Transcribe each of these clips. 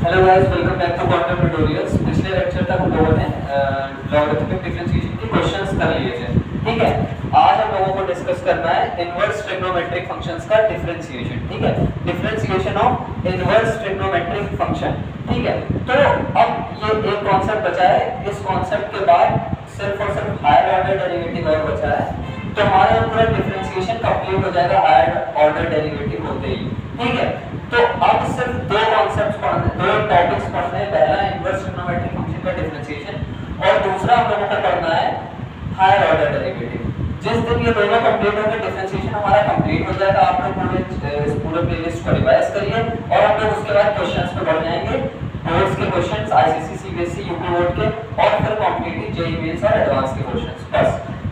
Hello guys, welcome back to Quantum Tutorials. पिछले lecture तक हम लोगों ने लॉगरिथमिक डिफरेंशिएशन के क्वेश्चंस कर लिए थे। ठीक है, आज हम लोगों को डिस्कस करना है इनवर्स ट्रिग्नोमेट्रिक फंक्शंस का डिफरेंशिएशन। ठीक है, differentiation of inverse trigonometric function. ठीक है, तो अब ये एक कॉन्सेप्ट बचा है। इस कॉन्सेप्ट के बाद सिर्फ और सिर्फ हायर ऑर्डर डेरिवेटिव और बचा है, तो हमारा पूरा डिफरेंशिएशन कंप्लीट हो जाएगा हायर ऑर्डर डेरिवेटिव होते ही। ठीक है, तो अब सिर्फ दो कॉन्सेप्ट्स पढ़ने, दो टॉपिक्स पढ़ने हैं। पहला इनवर्स ट्रिग्नोमेट्रिक फंक्शन का डिफरेंशिएशन और दूसरा हम लोगों को पढ़ना है हायर ऑर्डर डेरिवेटिव। जिस दिन ये दोनों कंप्लीट होंगे डिफरेंशिएशन हमारा कंप्लीट हो जाएगा। आप लोग पूरे प्लेलिस्ट को रिवाइज करिए और हम लोग उसके बाद क्वेश्चंस पे बढ़ जाएंगे। बोर्ड्स के questions, ICSE, CBSE, UP board के और फिर कॉम्पिटिटिव जेईई मेंस और एडवांस के क्वेश्चंस। बस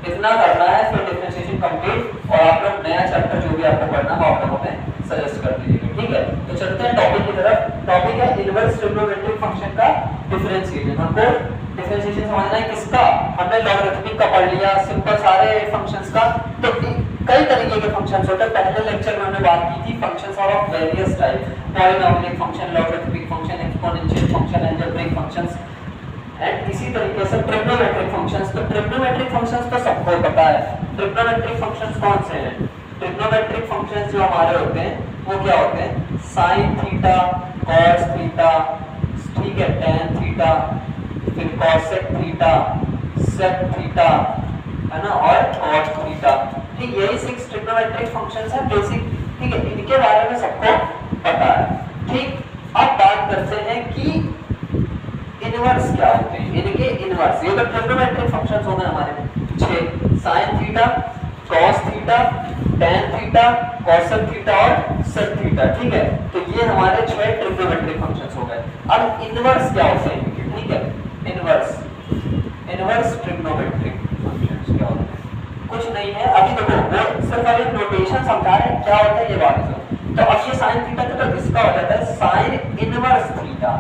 इतना करना है, फिर डिफरेंशिएशन कंप्लीट और आप लोग नया चैप्टर जो भी आपको पढ़ना है आप लोगों में सजेस्ट कर दीजिएगा। ठीक है, तो चलते हैं टॉपिक की तरफ। टॉपिक है इनवर्स ट्रिग्नोमेट्रिक फंक्शन का डिफरेंशिएशन। हमको डिफरेंशिएशन समझना है किसका? हमने लॉगरिथमिक का पढ़ लिया, सिंपल सारे फंक्शंस का। तो कई तरीके के फंक्शंस होते हैं। पहले लेक्चर में हमने बात की थी functions are of various type, polynomial function, logarithmic function, exponential function, algebraic functions and इसी तरीके से ट्रिग्नोमेट्रिक फंक्शंस। तो ट्रिग्नोमेट्रिक फंक्शंस तो सबको पता है। ट्रिग्नोमेट्रिक फंक्शंस कौन से हैं? ट्रिग्नोमेट्रिक फंक्शंस जो हमारे होते हैं वो क्या होते हैं? साइन थीटा, कॉस थीटा, ठीक है, tan थीटा, फिर कॉसेक थीटा, सेक थीटा, है ना, और cot थीटा। ठीक, यही 6 ट्रिग्नोमेट्रिक फंक्शंस हैं बेसिक। ठीक है, इनके बारे में सबको पता है। ठीक, अब बात करते हैं कि इनवर्स क्या होते हैं। इनके इनवर्स, ये तो ट्रिग्नोमेट्रिक फंक्शंस हो गए हमारे 6, sine theta, cos theta, tan theta, cosec theta और sec थीटा। ठीक है, तो ये हमारे 6 ट्रिग्नोमेट्रिक फंक्शंस हो गए। अब इनवर्स क्या होते हैं इनके? ठीक है, इनवर्स ट्रिग्नोमेट्रिक फंक्शंस क्या होते हैं? कुछ नहीं है, अभी देखो वो सिर्फ अभी नोटेशन समझा रहे हैं क्या होता है ये बात है। तो अब ये sin थीटा तो इसका हो जाता है sin inverse theta,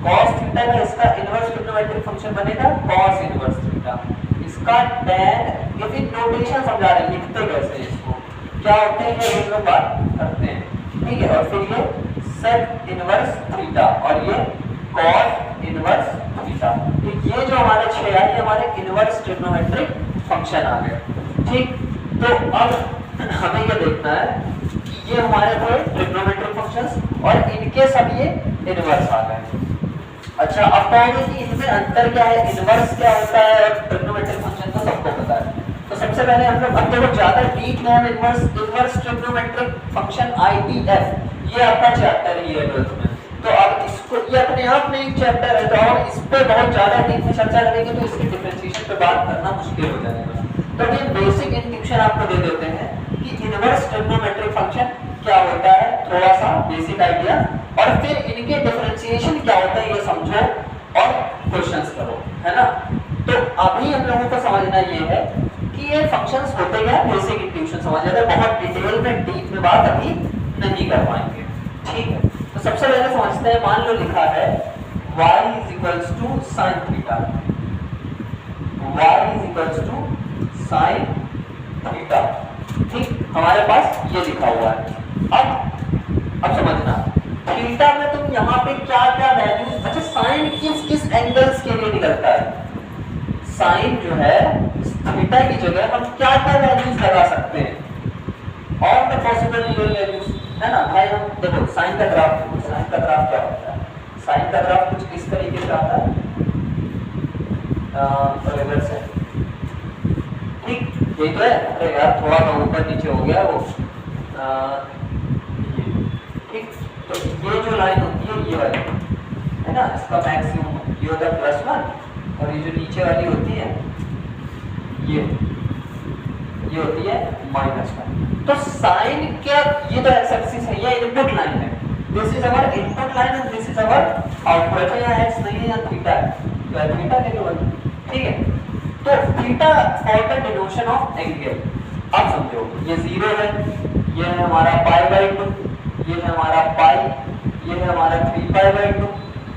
cos theta का इसका इनवर्स ट्रिग्नोमेट्रिक फंक्शन बनेगा cos इनवर्स थीटा, इसका tan, ये फिर नोटेशन समझा रहे हैं, लिखते कैसे इसको, क्या होते हैं ये हम लोग बात करते हैं। ठीक है, और फिर ये sec इनवर्स थीटा और ये cot इनवर्स थीटा। तो ये जो हमारे 6 है ये हमारे इनवर्स ट्रिग्नोमेट्रिक फंक्शन आ गए। ठीक, तो अब हमें ये देखना है कि ये हमारे थे ट्रिग्नोमेट्रिक फंक्शंस और इनके सब ये इनवर्स आ गए। अच्छा, अब कहोगे कि इनमें अंतर क्या है? इनवर्स क्या होता है और ट्रिग्नोमेट्रिक फंक्शन तो सबको पता है। तो सबसे पहले हम लोग अब देखो ज्यादा डीप में इनवर्स ट्रिग्नोमेट्रिक फंक्शन ITF ये आपका चैप्टर ही है 12th में। तो अब इसको ये अपने आप में एक चैप्टर है, तो और इस पे बहुत ज्यादा डीप में चर्चा करेंगे तो इसके डिफरेंशिएशन पे बात करना मुश्किल हो जाएगा। तो ये बेसिक इंट्रोडक्शन आपको दे देते हैं कि इनवर्स ट्रिग्नोमेट्रिक फंक्शन क्या होता है, थोड़ा सा बेसिक आइडिया, और फिर इनके डिफरेंशिएशन क्या होता है ये समझो और क्वेश्चंस करो, है ना। तो अभी हम लोगों को समझना ये है कि ये फंक्शंस होते क्या है, बेसिक इंट्यूशन समझ जाते हैं। बहुत डिटेल में डीप में बात अभी नहीं कर पाएंगे। ठीक है, तो सबसे पहले समझते हैं। मान लो लिखा है y = sin theta, y = sin theta. ठीक, हमारे पास ये लिखा हुआ है। अब समझना थीटा में तुम यहाँ पे क्या क्या वैल्यूज, अच्छा साइन किस एंगल्स के लिए निकलता है? साइन जो है थीटा की जगह हम क्या क्या वैल्यूज लगा सकते हैं? और द पॉसिबल रियल वैल्यूज, है ना भाई। हम देखो साइन का ग्राफ क्या होता है? साइन का ग्राफ कुछ इस तरीके से आता है, बराबर से। ठीक, यही तो है। अरे यार थोड़ा सा ऊपर नीचे हो गया वो। ठीक, तो ये जो लाइन होती है ये वाली, है ना, इसका मैक्सिमम ये होता है +1 और ये जो नीचे वाली होती है ये होती है -1। तो साइन क्या, ये तो एक्स एक्सिस है, ये इनपुट लाइन है। This is our input line and this is our output. यहाँ एक्स नहीं है, यहाँ थीटा है, तो थीटा ले लो। ठीक है, तो theta for the डिनोशन of angle. अब समझो ये 0 है, ये है हमारा π/2, ये है हमारा पाई, ये है हमारा 3π/2,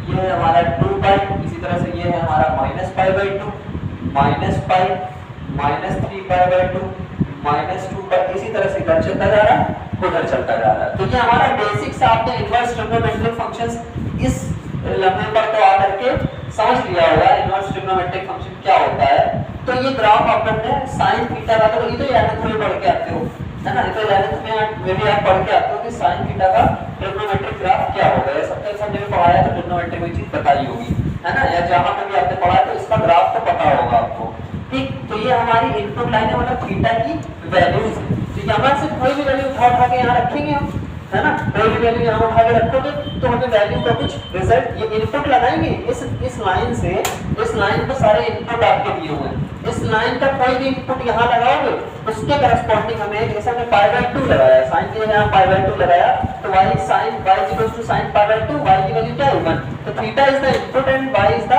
ये है हमारा 2π, इसी तरह से ये है हमारा -π/2, -π, -3π/2, -2π, इसी तरह से इधर चलता जा रहा है, उधर चलता जा रहा है। तो ये हमारा बेसिक से आपने इनवर्स ट्रिग्नोमेट्रिक फंक्शंस इस लंबे पर तो आ करके समझ लिया होगा इनवर्स ट्रिग्नोमेट्रिक फंक्शन क्या होता है। तो ये ग्राफ आप लोग ने sin थीटा का, तो ये तो 11th में पढ़ के आते हो, है ना, ये तो 11th में भी आप पढ़ के आते हो कि sin थीटा का ट्रिग्नोमेट्रिक ग्राफ क्या होगा। ये सबसे सबने भी पढ़ाया तो ट्रिग्नोमेट्रिक में चीज बताई होगी, है ना, या जहां पे भी आपने पढ़ा है तो इसका ग्राफ तो पता होगा आपको, ठीक। तो ये हमारी इनपुट लाइन है, मतलब थीटा की वैल्यूज है। तो यहां से कोई भी वैल्यू उठा के यहां रखेंगे हम, है ना, कोई भी वैल्यू यहाँ उठा के रखोगे तो हमें वैल्यू का कुछ रिजल्ट, ये इनपुट लगाएंगे इस लाइन से, इस लाइन पे सारे इनपुट आपके दिए हुए हैं, इस लाइन का कोई भी इनपुट यहाँ लगाओगे उसके करस्पॉन्डिंग हमें, जैसे हमने π/2 लगाया, साइन की जगह π/2 लगाया तो y sin y sin π/2, y की वैल्यू क्या है 1, तो theta is the input and y is the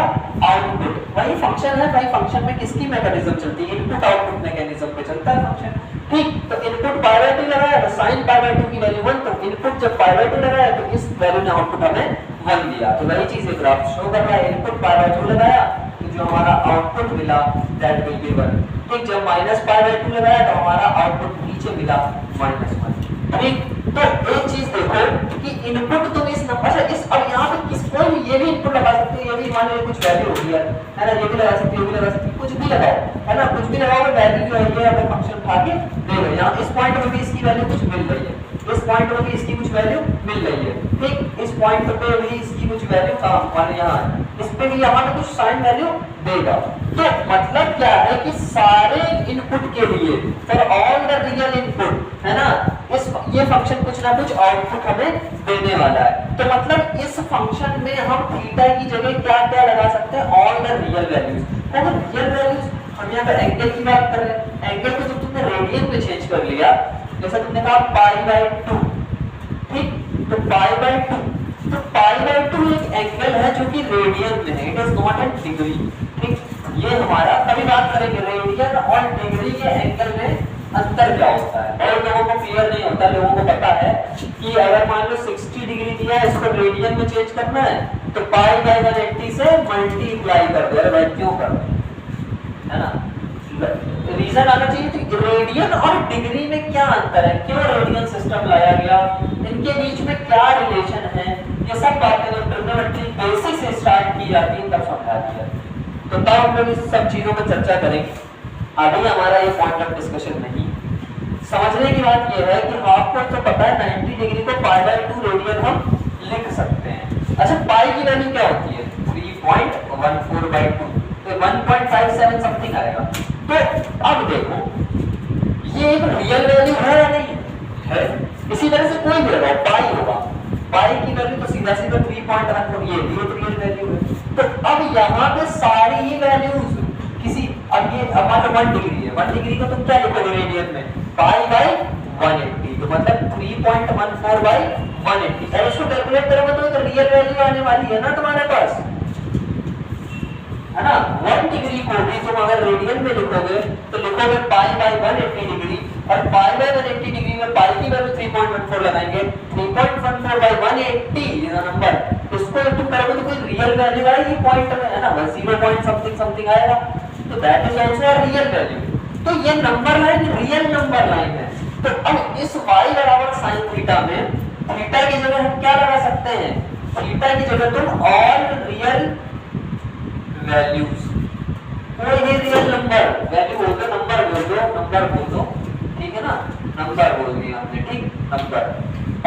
output. वही फंक्शन है भाई, फंक्शन में किसकी मैकेनिज्म चलती है, इनपुट आउटपुट मैकेनिज्म पे चलता है फंक्शन, ठीक। तो इनपुट π/2 लगाया तो sin π/2 की वैल्यू 1, तो इनपुट जब π/2 लगाया तो इस वैल्यू ने आउटपुट हमें 1 दिया। तो वही चीज ये ग्राफ शो कर रहा है, इनपुट π/2 लगाया तो जो हमारा आउटपुट मिला दैट विल बी 1, ठीक। जब -π/2 लगाया तो हमारा आउटपुट नीचे मिला -1, ठीक। तो एक चीज देखो कि इनपुट तुम इस नंबर से इस, अब यहाँ पे किस कोई भी ये भी इनपुट लगा सकते हो, ये भी मान लो कुछ वैल्यू होगी है ना, ये भी लगा सकते हो, ये भी लगा सकते हो, कुछ भी लगाओ, है ना, कुछ भी लगाओ, वैल्यू जो है ये अपने फंक्शन उठा के देगा। यहाँ इस पॉइंट में भी इसकी वैल्यू कुछ मिल रही है, इस पॉइंट में भी इसकी कुछ वैल्यू मिल रही है, ठीक। इस पॉइंट पे भी इसकी कुछ वैल्यू मान यहाँ इस पे भी यहाँ पे कुछ साइन वैल्यू देगा। तो मतलब क्या है कि सारे इनपुट के लिए for all the real input, है ना, इस ये फंक्शन कुछ ना कुछ आउटपुट हमें देने वाला है। तो मतलब इस फंक्शन में हम थीटा की जगह क्या क्या लगा सकते हैं, ऑल द रियल वैल्यूज। अगर रियल वैल्यूज हम यहाँ पर एंगल की बात कर रहे हैं, एंगल को जब तुमने रेडियन में चेंज कर लिया, जैसा तुमने कहा π/2, ठीक, तो π/2, तो π/2 एक एंगल है जो कि रेडियन में है, it is not in degree, ठीक। ये हमारा कभी बात करेंगे रेडियन और डिग्री के एंगल में अंतर क्या होता है, और लोगों को क्लियर नहीं होता, लोगों को पता है कि अगर मान लो 60 डिग्री दिया है, इसको रेडियन में चेंज करना है तो π/180 से मल्टीप्लाई कर दो। अरे भाई क्यों कर रहे हैं, है ना, रीजन आना चाहिए। तो रेडियन और डिग्री में क्या अंतर है, क्यों रेडियन सिस्टम लाया गया, इनके बीच में क्या रिलेशन है, ये सब बातें जब ट्रिग्नोमेट्री बेसिक से स्टार्ट की जाती है तब समझाती है। तो तब हम लोग इस सब चीजों पर चर्चा करेंगे, अभी हमारा ये पॉइंट ऑफ डिस्कशन नहीं। समझने की बात ये है कि आपको तो पता है 90 डिग्री को π/2 रेडियन हम लिख सकते हैं। अच्छा, पाई की वैल्यू क्या होती है, 3.14/2, तो 1.57 समथिंग आएगा। तो अब देखो ये एक रियल वैल्यू है या नहीं है, इसी तरह से कोई भी लगाओ पाई होगा, पाई की वैल्यू तो सीधा सीधा 3.14, ये भी एक रियल वैल्यू है। तो अब यहाँ पे सारी ही वैल्यूज किसी, अब ये मान लो 1 डिग्री है, 1 डिग्री को तुम क्या लिखोगे रेडियन में, π/180, तो मतलब 3.14/180। अब इसको कैलकुलेट करोगे तो एक रियल वैल्यू आने वाली है ना तुम्हारे पास, है ना। 1 डिग्री को भी तुम अगर रेडियन में लिखोगे तो लिखोगे π/180 डिग्री, और π/180 डिग्री में पाई की वैल्यू 3.14 लगाएंगे, 3.14/180 इज अ नंबर, इसको तुम करोगे तो कोई रियल वैल्यू आएगी पॉइंट में, है ना, 0 पॉइंट समथिंग समथिंग आएगा, तो that is also a real value. तो ये number line real number line है। तो अब इस y बराबर sin थीटा में थीटा की जगह हम क्या लगा सकते हैं, थीटा की जगह तुम ऑल रियल वैल्यूज, कोई भी रियल नंबर वैल्यू बोल दो, नंबर बोल दो, नंबर बोल दो, ठीक है ना, नंबर बोल दिया हमने, ठीक, नंबर,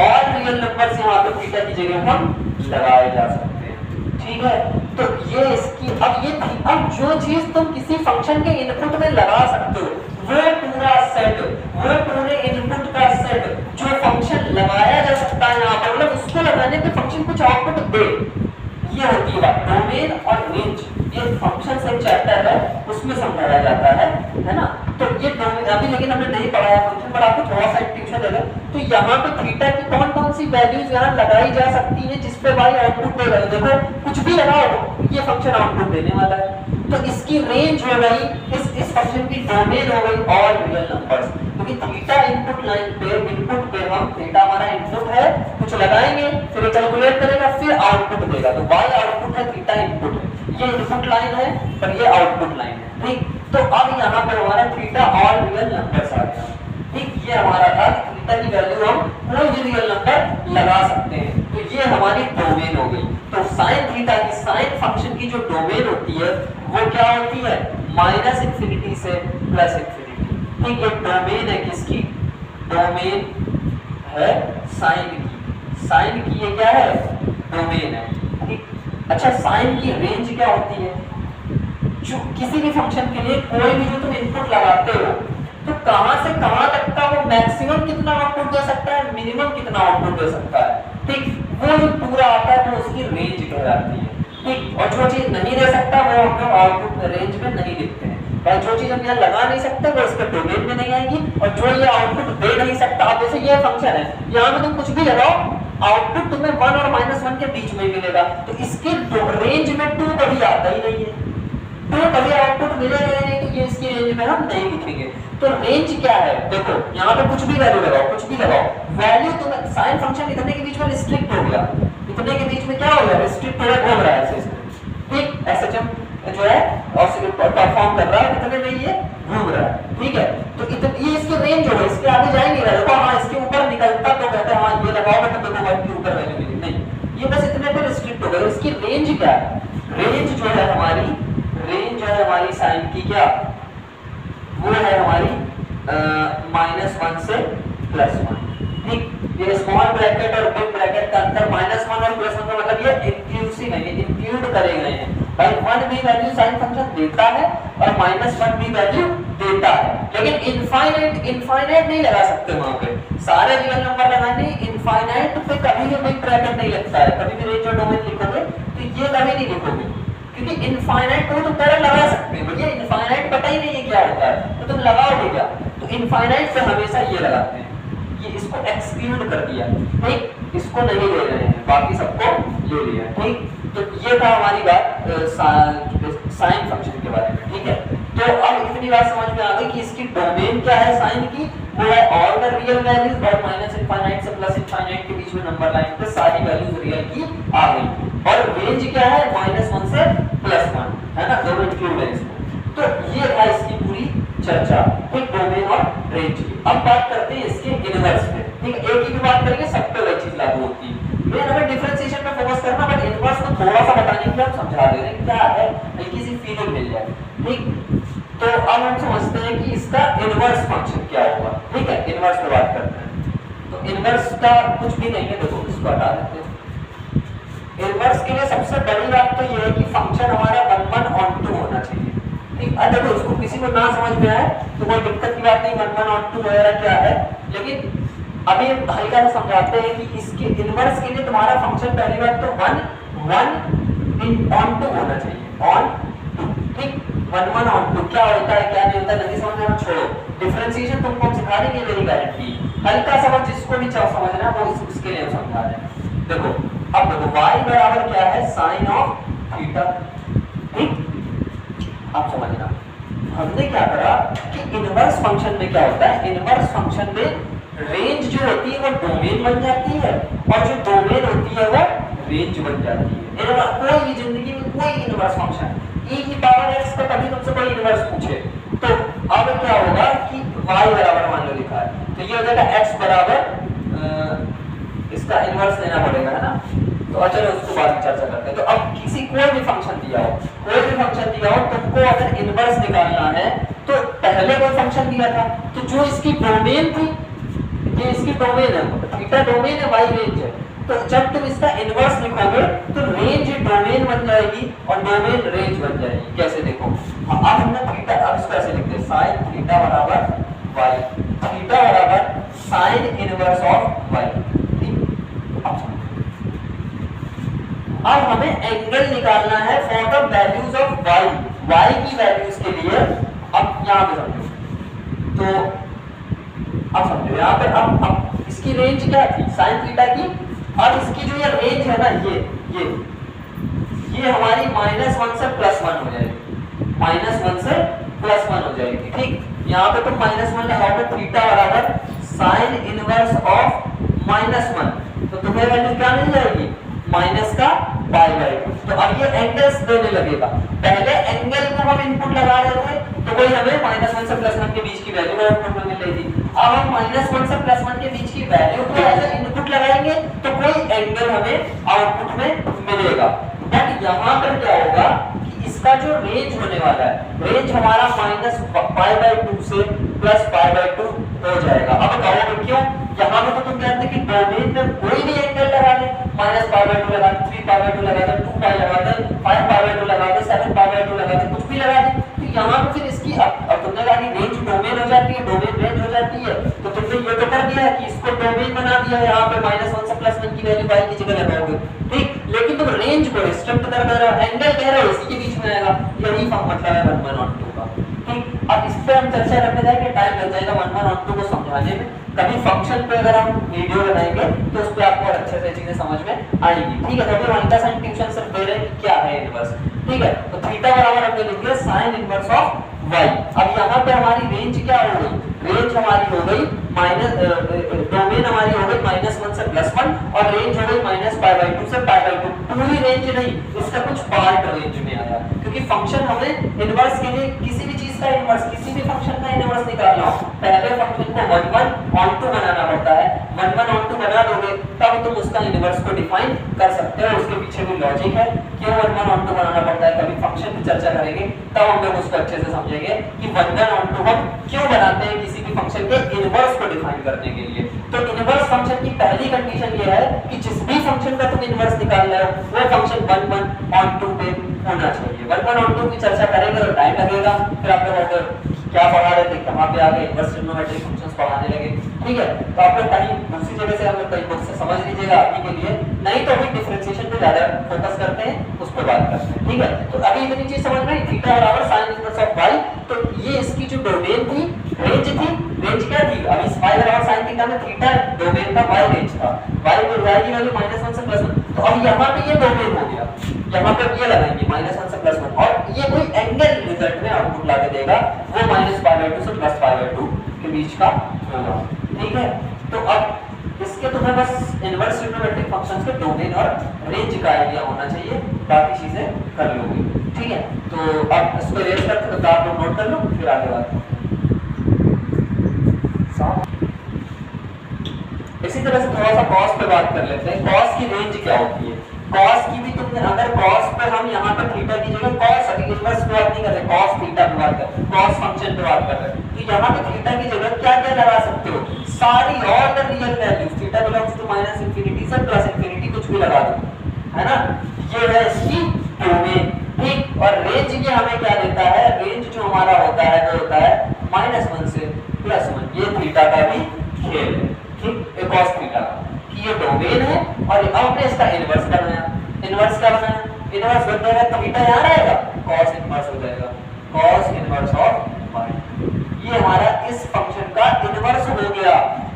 ऑल रियल नंबर्स यहाँ पे थीटा की जगह हम लगाए जा सकते हैं, ठीक है। तो ये इसकी, अब ये थी, अब जो चीज तुम किसी फंक्शन के इनपुट में लगा सकते हो वो पूरा सेट, वो पूरे इनपुट का सेट जो फंक्शन लगाया जा सकता है यहाँ पर, मतलब उसको लगाने पे फंक्शन कुछ आउटपुट दे, ये होती है बात। डोमेन और रेंज ये फंक्शन से चैप्टर है उसमें समझाया जाता है ना। तो ये डोमेन अभी लेकिन हमने नहीं पढ़ाया फंक्शन, पर आपको थोड़ा सा ट्यूशन देगा। तो यहाँ पे थीटा की कौन कौन सी वैल्यूज यहाँ लगाई जा सकती है जिसपे y आउटपुट देगा, देखो कुछ भी लगाओ ये फंक्शन आउटपुट देने वाला है। तो इसकी रेंज हो गई, इस फंक्शन की डोमेन हो गई ऑल रियल नंबर्स, क्योंकि थीटा इनपुट लाइन पे हम थीटा हमारा इनपुट है, कुछ लगाएंगे फिर कैलकुलेट करेगा फिर आउटपुट देगा, तो y आउटपुट है, थीटा इनपुट है, ये इनपुट लाइन है पर ये आउटपुट लाइन है, ठीक। तो अब यहाँ पर हमारा थीटा ऑल रियल नंबर्स आ गया, ठीक। ये हमारा था कि थीटा की वैल्यू हम कोई भी रियल नंबर लगा सकते हैं, तो ये हमारी डोमेन हो गई। तो साइन फंक्शन की जो डोमेन होती है वो क्या होती है, माइनस इंफिनिटी से प्लस इंफिनिटी। ठीक है, डोमेन है किसकी, डोमेन है साइन की, साइन की ये क्या है, डोमेन है। ठीक, अच्छा साइन की रेंज क्या होती है, जो किसी भी फंक्शन के लिए कोई भी जो तुम इनपुट लगाते हो तो कहां से कहां तक का वो मैक्सिमम कितना आउटपुट दे सकता है, मिनिमम कितना आउटपुट दे सकता है। ठीक, वो जो पूरा आता है तो उसकी रेंज कहलाती है। ठीक, और जो चीज नहीं दे सकता वो हम लोग आउटपुट रेंज में नहीं लिखते हैं, और जो चीज हम यहाँ लगा नहीं सकते वो इसके डोमेन में नहीं आएगी, और जो ये आउटपुट दे नहीं सकता, अब जैसे ये फंक्शन है यहाँ पे तुम कुछ भी लगाओ आउटपुट तुम्हें 1 और -1 के बीच में मिलेगा, तो इसके रेंज में 2 कभी आता ही नहीं है, तो कभी आउटपुट मिलेगा नहीं, तो ये इसकी रेंज में हम नहीं लिखेंगे। तो रेंज क्या है, देखो यहाँ पे कुछ भी वैल्यू लगाओ, कुछ भी लगाओ वैल्यू, तो साइन फंक्शन इतने के बीच में रिस्ट्रिक्ट हो गया, इतने के बीच में क्या हो गया, रिस्ट्रिक्ट हो रहा है सिस्टम। ठीक, एसएचएम जो है ऑसिलेटर परफॉर्म कर रहा है, इतने में ये घूम रहा है। ठीक है, तो ये इसकी रेंज होगा, इसके आगे जा ही नहीं रहा। देखो हाँ इसके ऊपर निकलता तो कहते हैं हाँ ये लगाओगे तो देखो वन के ऊपर वैल्यू मिलेगी, नहीं, ये बस इतने पे रिस्ट्रिक्ट हो गया। इसकी रेंज क्या है, रेंज जो है हमारी, रेंज जो है हमारी साइन की क्या, वो है हमारी -1 से +1। ठीक, ये स्मॉल ब्रैकेट और बिग ब्रैकेट का अंतर -1 और +1 का मतलब ये इंक्लूसिव है, ये इंक्लूड करे गए हैं। भाई 1 भी वैल्यू साइन फंक्शन देता है और -1 भी वैल्यू देता है, लेकिन इनफाइनाइट नहीं लगा सकते वहां पे, सारे रियल नंबर लगाने, इनफाइनाइट पे कभी भी बिग ब्रैकेट नहीं लगता है, कभी भी रेंज और डोमेन लिखोगे तो ये कभी नहीं लिखोगे, क्योंकि इनफाइनाइट को तुम डायरेक्ट लगा सकते हो, भैया इनफाइनाइट पता ही नहीं है क्या होता है तो तुम लगाओगे क्या, तो इनफाइनाइट पे हमेशा ये लगाते हैं, ये इसको एक्सक्लूड कर दिया। ठीक, इसको नहीं ले रहे हैं, बाकी सबको ले लिया। ठीक, तो ये था हमारी बात साइन फंक्शन के बारे में। ठीक है, तो अब इतनी बात समझ में आ गई कि इसकी डोमेन क्या है साइन की, वो है ऑल द रियल वैल्यूज, और -इनफाइनाइट से +इनफाइनाइट के बीच में नंबर लाइन पे सारी वैल्यूज रियल की आ गई, और रेंज क्या है -1 से +1, है ना, दोनों इंक्लूड है इसमें। तो ये था इसकी पूरी चर्चा, ठीक, डोमेन और रेंज की। अब बात करते हैं इसके इनवर्स पे। ठीक, एक ही बात करेंगे, सब पे वही चीज लागू होती है। मेन हमें डिफरेंशिएशन पे फोकस करना, बट इनवर्स को थोड़ा सा बताने के लिए हम समझा दे रहे हैं क्या है, हल्की सी फीलिंग मिल जाए। ठीक, तो अब हम समझते हैं कि इसका इनवर्स फंक्शन क्या होगा। ठीक है, इनवर्स पे बात करते हैं। तो इनवर्स का कुछ भी नहीं है, देखो इसको हटा देते हैं। इनवर्स के लिए सबसे बड़ी बात तो ये है कि फंक्शन हमारा 1/1 होना चाहिए। ठीक, देखो इसको किसी को ना समझ में आए तो कोई दिक्कत की बात नहीं, 1/2 वगैरह क्या है, लेकिन अभी हम हल्का सा समझाते हैं कि इसके इनवर्स के लिए तुम्हारा फंक्शन पहली बात तो 1/1 होना चाहिए, ऑन टू। ठीक, 1/1 क्या होता है क्या नहीं होता है नहीं समझ में, छोड़ो, डिफरेंशिएशन तुमको हम सिखा देंगे, मेरी गारंटी। हल्का सा जिसको भी चाहो समझना वो इसके लिए हम समझा रहे हैं। देखो अब देखो y बराबर क्या है, साइन ऑफ थीटा। ठीक, आप समझना हमने क्या करा कि इनवर्स फंक्शन में क्या होता है, इनवर्स फंक्शन में रेंज जो होती है वो डोमेन बन जाती है, और जो डोमेन होती है वो रेंज बन जाती है। कोई भी जिंदगी में कोई इनवर्स फंक्शन e⁻x का कभी तुमसे कोई इनवर्स पूछे तो अब क्या होगा कि y बराबर मान लो लिखा है, तो ये हो जाएगा x बराबर इसका इनवर्स लेना पड़ेगा, है ना। तो चलो उसको बाद में चर्चा करते हैं। तो अब किसी कोई भी फंक्शन दिया हो, कोई भी फंक्शन दिया हो, तुमको अगर इनवर्स निकालना है तो पहले कोई फंक्शन दिया था, तो जो इसकी डोमेन थी, ये इसकी डोमेन है, थीटा डोमेन है, y रेंज है, तो जब तुम इसका इनवर्स लिखोगे तो रेंज डोमेन बन जाएगी और डोमेन रेंज बन जाएगी। कैसे देखो, अब हमने थीटा, अब इसको ऐसे लिखते हैं, साइन थीटा बराबर y, थीटा बराबर साइन इनवर्स ऑफ y। अब हमें एंगल निकालना है for the values of y, y की वैल्यूज के लिए। अब यहाँ पे समझो, तो अब समझो यहाँ पे अब इसकी रेंज क्या थी, साइन थीटा की, अब इसकी जो ये रेंज है ना, ये हमारी -1 से +1 हो जाएगी, -1 से +1 हो जाएगी। ठीक, यहाँ पे तुम -1 लगाओगे, थीटा बराबर साइन इनवर्स ऑफ -1, तो तुम्हें वैल्यू क्या मिल जाएगी, माइनस का π/2। तो अब ये एंगल्स देने लगेगा, पहले एंगल को हम इनपुट लगा रहे थे तो कोई हमें -1 से +1 के बीच की वैल्यू आउटपुट में मिल रही थी। अब हम -1 से +1 के बीच की वैल्यू को एज इनपुट लगाएंगे तो कोई एंगल हमें आउटपुट में मिलेगा। बट यहाँ पर क्या होगा कि इसका जो रेंज होने वाला है, रेंज हमारा माइनस पाई बाई 2 से प्लस पाई बाई 2 हो जाएगा। अब कहोगे क्यों? यहाँ पे तो तुम कहते हैं कि डोमेन में कोई भी एंगल लगा दे, माइनस पाई बाई 2 लगा दे, 3 पाई बाई 2 लगा दे, 2 पाई लगा दे, 5 पाई बाई 2 लगा दे, 7 पाई बाई 2 लगा दे, कुछ भी लगा दे, तो यहाँ पे फिर इसकी अब तुमने कहा कि रेंज डोमेन हो जाती है, डोमेन रेंज हो जाती है, तो तुमने ये तो कर दिया है कि इसको डोमेन बना दिया है, यहाँ पे -1 से +1 की वैल्यू y की जगह लगाओगे, ठीक। लेकिन तुम रेंज को रिस्ट्रिक्ट कर रहे हो, एंगल कह रहे हो इसी के बीच में आएगा, यही मतलब है 1 1 और 2 का, ठीक। अब इस पे हम चर्चा करने जाएंगे, टाइम लग जाएगा 1 1 और 2 को समझाने में। कभी फंक्शन पे अगर हम वीडियो बनाएंगे तो उस पे आपको अच्छे से चीजें समझ में आएंगी, ठीक है। तो अभी वन का साइन ट्यूशन सिर्फ दे रहे हैं कि क्या है इनवर्स, ठीक है। तो थीटा बराबर हमने लिख दिया sin इनवर्स ऑफ y। अब यहाँ पे हमारी रेंज क्या हो गई? रेंज हमारी हो गई डोमेन हमारी हो गई -1 से +1 और रेंज हो गई -π/2 से π/2। पूरी रेंज नहीं, इसका कुछ पार्ट रेंज में आया, क्योंकि फंक्शन हमें इनवर्स के लिए किसी भी चीज का इनवर्स, किसी भी फंक्शन का इनवर्स निकालना हो, पहले फंक्शन को 1 1 on 2 बनाना पड़ता है। 1 1 on 2 बना दोगे तब तुम उसका इनवर्स को डिफाइन कर सकते हो। उसके पीछे भी लॉजिक है, क्यों 1 1 on 2 बनाना पड़ता है, कभी फंक्शन की चर्चा करेंगे तब हम लोग उसको अच्छे से समझेंगे कि 1 1 on 2 हम क्यों बनाते हैं किसी भी फंक्शन के इनवर्स को डिफाइन करने के लिए। तो इनवर्स फंक्शन की पहली कंडीशन ये है कि जिस भी फंक्शन का तुम इनवर्स निकाल रहे हो वो फंक्शन 1 1 on 2 पे होना चाहिए। 1 1 on 2 की चर्चा करेंगे तो टाइम लगेगा, फिर आप लोग क्या पढ़ा रहे थे, कहाँ पे आ गए, इनवर्स ट्रिग्नोमेट्रिक फंक्शंस पढ़ाने लगे, ठीक है। तो आप लोग कहीं दूसरी जगह से हम लोग कहीं बुक से समझ लीजिएगा अभी के लिए, नहीं तो अभी डिफरेंशिएशन पे ज्यादा फोकस करते हैं, उस पर बात करते हैं, ठीक है। तो अभी इतनी चीज समझ में आई, थीटा बराबर sin इनवर्स ऑफ y। तो ये इसकी जो डोमेन थी, रेंज थी, रेंज क्या थी? अभी y बराबर sin थीटा में थीटा डोमेन था, y रेंज था, y की वैल्यू -1 से +1। तो अब यहाँ पे ये डोमेन हो गया, यहाँ पे ये लगाएंगे -1 से +1 और ये कोई एंगल रिजल्ट में आउटपुट ला के देगा, वो -π/2 से +π/2 के बीच का होगा, ठीक है। तो अब इसके तुम्हें बस इनवर्स ट्रिग्नोमेट्रिक फंक्शंस के डोमेन और रेंज का आइडिया होना चाहिए, बाकी चीजें कर लोगे, ठीक है। तो अब इसको रेंज करते तो आप लोग नोट कर लो, फिर आगे बात। इसी तरह से थोड़ा सा कॉस पे बात कर लेते हैं। कॉस की रेंज क्या होती है? कॉस की भी तुमने अगर कॉस पे हम यहाँ पर थीटा की जगह कॉस इनवर्स पे बात नहीं कर रहे, कॉस थीटा पे बात कर रहे, कॉस फंक्शन पे बात कर रहे हैं, तो यहाँ पे थीटा की जगह क्या क्या लगा सकते हो? सारी all the real values, theta belongs to -∞ से +∞ कुछ भी लगा दो, है ना। ये है इसकी डोमेन, ठीक। और रेंज ये हमें क्या देता है? रेंज जो हमारा होता है वो होता है -1 से +1। ये थीटा का भी खेल है, ठीक। एक cos थीटा कि ये डोमेन है और अब हमने इसका इनवर्स बनाया। इनवर्स क्या बनाया? इनवर्स बन जाएगा, थीटा यहाँ रहेगा, cos इनवर्स हो जाएगा, cos इनवर्स ऑफ y। ये हमारा इस फंक्शन का इनवर्स हो गया।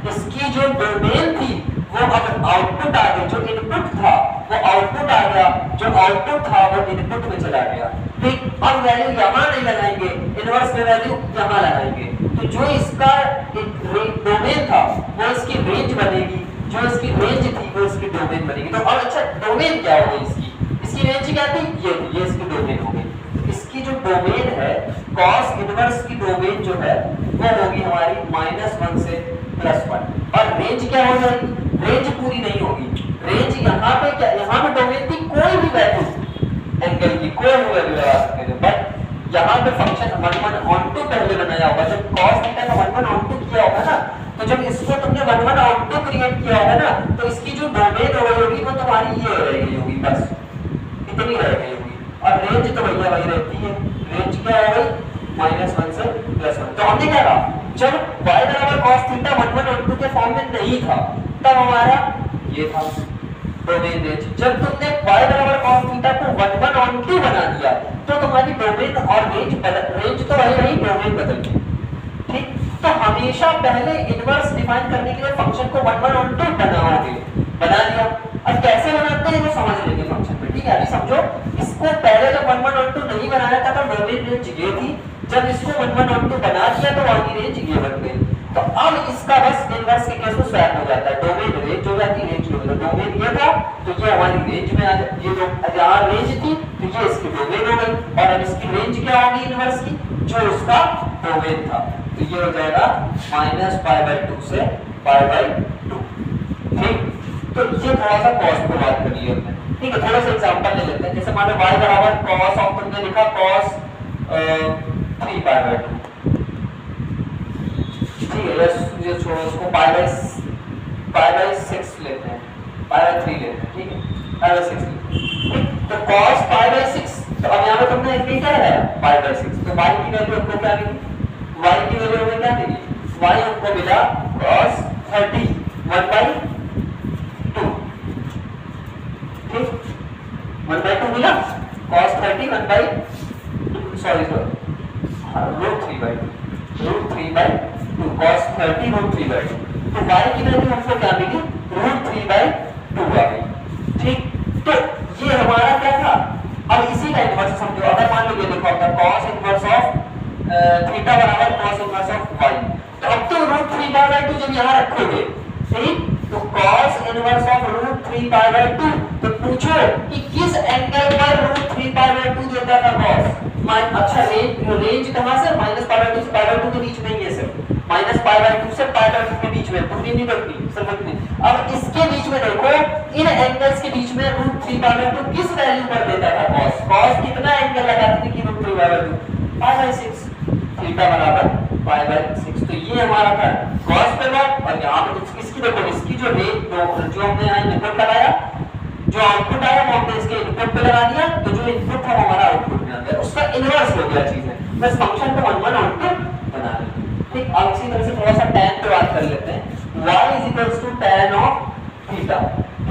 इसकी जो डोमेन थी वो अब आउटपुट आ गया, जो इनपुट था वो आउटपुट आ गया, जो आउटपुट था वो इनपुट में चला गया, ठीक। अब वैल्यू यहाँ नहीं लगाएंगे, इनवर्स में वैल्यू यहाँ लगाएंगे, तो जो इसका डोमेन था वो इसकी रेंज बनेगी, जो इसकी रेंज थी वो इसकी डोमेन बनेगी। तो अब अच्छा डोमेन क्या हो गई इसकी रेंज क्या थी? ये इसकी डोमेन हो गई। तो इसकी जो डोमेन है cos इनवर्स की डोमेन जो है वो होगी हमारी -1 से +1 और रेंज क्या हो जाएगी? रेंज पूरी नहीं होगी, रेंज यहाँ पे क्या, यहाँ पे डोमेन थी कोई भी वैल्यू एंगल की, कोई भी वैल्यू लगा सकते थे, बट यहाँ पे फंक्शन 1 1 on 2 पहले बनाया होगा। जब cos थीटा का 1 1 on 2 किया होगा ना, तो जब इसको तुमने 1 1 on 2 क्रिएट किया होगा ना, तो इसकी जो डोमेन होगी वो तुम्हारी ये रह गई होगी, बस इतनी रह गई होगी। और रेंज तो भैया वही रहती है, रेंज क्या हो गई? -1 से +1। तो हमने क्या कहा, जब y बराबर cos थीटा 1 1 on 2 के फॉर्म में नहीं था तब हमारा ये था डोमेन रेंज। जब तुमने y बराबर cos थीटा को 1 1 on 2 बना दिया तो तुम्हारी डोमेन और रेंज तो वही रही, डोमेन बदल गई, ठीक। तो हमेशा पहले इनवर्स डिफाइन करने के लिए फंक्शन को 1 1 on 2 बनाओगे, बना लिया। अब कैसे बनाते हैं वो समझ लेंगे फंक्शन में, ठीक है। अभी समझो, इसको पहले जब 1 1 on 2 नहीं बनाया था तो डोमेन रेंज ये थी, जब इसको 1 1 on 2 बना दिया तो वाली रेंज ये बन गई। तो अब इसका बस इनवर्स के केस में स्वैप हो जाता है, डोमेन रेंज हो जाती है, रेंज हो जाती है। डोमेन ये था तो ये हमारी रेंज में आ जाती, ये जो यहाँ रेंज थी तो ये इसकी डोमेन हो गई, और अब इसकी रेंज क्या होगी इनवर्स की? जो उसका डोमेन था, तो ये हो जाएगा -π/2 से π/2, ठीक। तो ये थोड़ा सा कॉस पे बात करी हमने। ठीक है, थोड़ा सा एग्जांपल ले लेते हैं। जैसे मान लो y बराबर cos ऑफ तुमने लिखा cos 3 π/2, ठीक है, ये छोड़ो उसको, π/6 लेते हैं, π/3 लेते हैं, ठीक है, π/6 लेते हैं। तो cos π/6, तो अब यहाँ पे तुमने इतनी क्या है π/6, तो y की वैल्यू हमको क्या मिली, y की वैल्यू हमें क्या मिली, y हमको मिला cos 30 1/2, ठीक, 1/2 मिला, cos 30 सॉरी √3/2 cos 30 √3/2, तो y की वैल्यू हमको क्या मिली, √3/2 आ गई, ठीक। तो ये हमारा क्या था, अब इसी का इन्वर्स समझो। अगर मान लो ये देखो आपका cos इन्वर्स ऑफ थीटा बराबर cos इन्वर्स ऑफ y, तो अब तो √3/2 जब यहाँ रखोगे, ठीक, तो cos इन्वर्स ऑफ √3/2, तो पूछो कि किस एंगल पर √3/2 देता था cos। अच्छा, रेंज कहां से, -π/2 से π/2 के बीच में ही है, सिर्फ -π/2 से π/2 के बीच में, पूरी नहीं करती, सिर्फ इतनी। अब इसके बीच में देखो, इन एंगल्स के बीच में √3/2 किस वैल्यू पर देता था cos। cos कितना एंगल लगाते थे कि √3/2 π/6, थीटा बराबर π/6, तो ये हमारा था cos पे बात। और यहाँ पे इसकी देखो, इसकी जो जो हमने यहाँ इनपुट लगाया, जो आउटपुट आया वो हमने इसके इनपुट पे लगा दिया, तो जो इनपुट था वो हमारा आउटपुट में आ गया, उसका इनवर्स हो गया चीज है, बस फंक्शन को 1 1 आउटपुट बना लेते हैं, ठीक। अब इसी तरह से थोड़ा सा tan पे बात कर लेते हैं, y = tan ऑफ थीटा,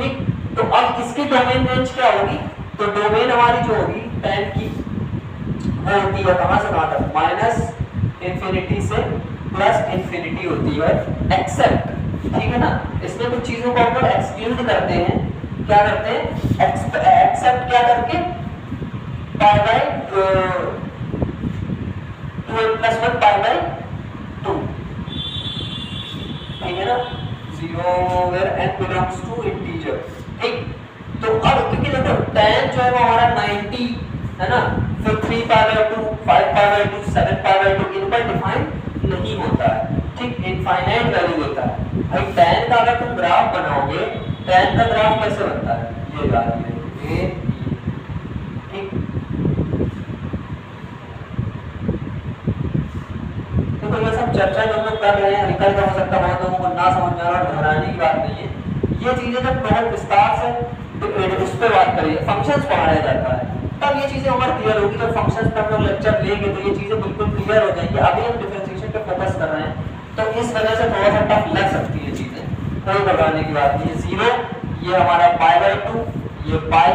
ठीक। तो अब इसकी डोमेन रेंज क्या होगी, तो डोमेन हमारी जो होगी tan की वो होती है कहां से कहां तक, -∞ से +∞ होती है, एक्सेप्ट, ठीक है ना। इसमें कुछ चीजों को हम एक्सक्लूड करते हैं, क्या करते हैं, एक्सेप्ट क्या करके, π/2 +1 π/2, ठीक है ना, 0 where n belongs to integer, ठीक। तो अब क्योंकि देखो tan जो है वो हमारा 90 है ना, फिर 3π/2 5π/2 7π/2 इन पर डिफाइन नहीं होता है, ठीक, इनफाइनाइट वैल्यू होता है भाई। tan का अगर तुम ग्राफ बनाओगे, tan का ग्राफ कैसे बनता है, ये वाली है, ठीक। तो ये सब चर्चा जो हम लोग कर रहे हैं, हल्का हो सकता है बहुत लोगों को ना समझ में आ रहा, घबराने की बात नहीं है। ये चीजें जब बहुत विस्तार से उस पर बात करेंगे, फंक्शंस पढ़ाया जाता है, तब ये चीजें और क्लियर होगी। जब फंक्शंस पर हम लोग लेक्चर लेंगे तो ये चीजें बिल्कुल क्लियर हो जाएंगी। अभी हम डिफरेंशिएशन पे फोकस कर रहे हैं, तो इस वजह से थोड़ा सा टफ लग सकती है चीजें, कोई घबराने की बात नहीं है। 0 ये हमारा π/2, ये पाई,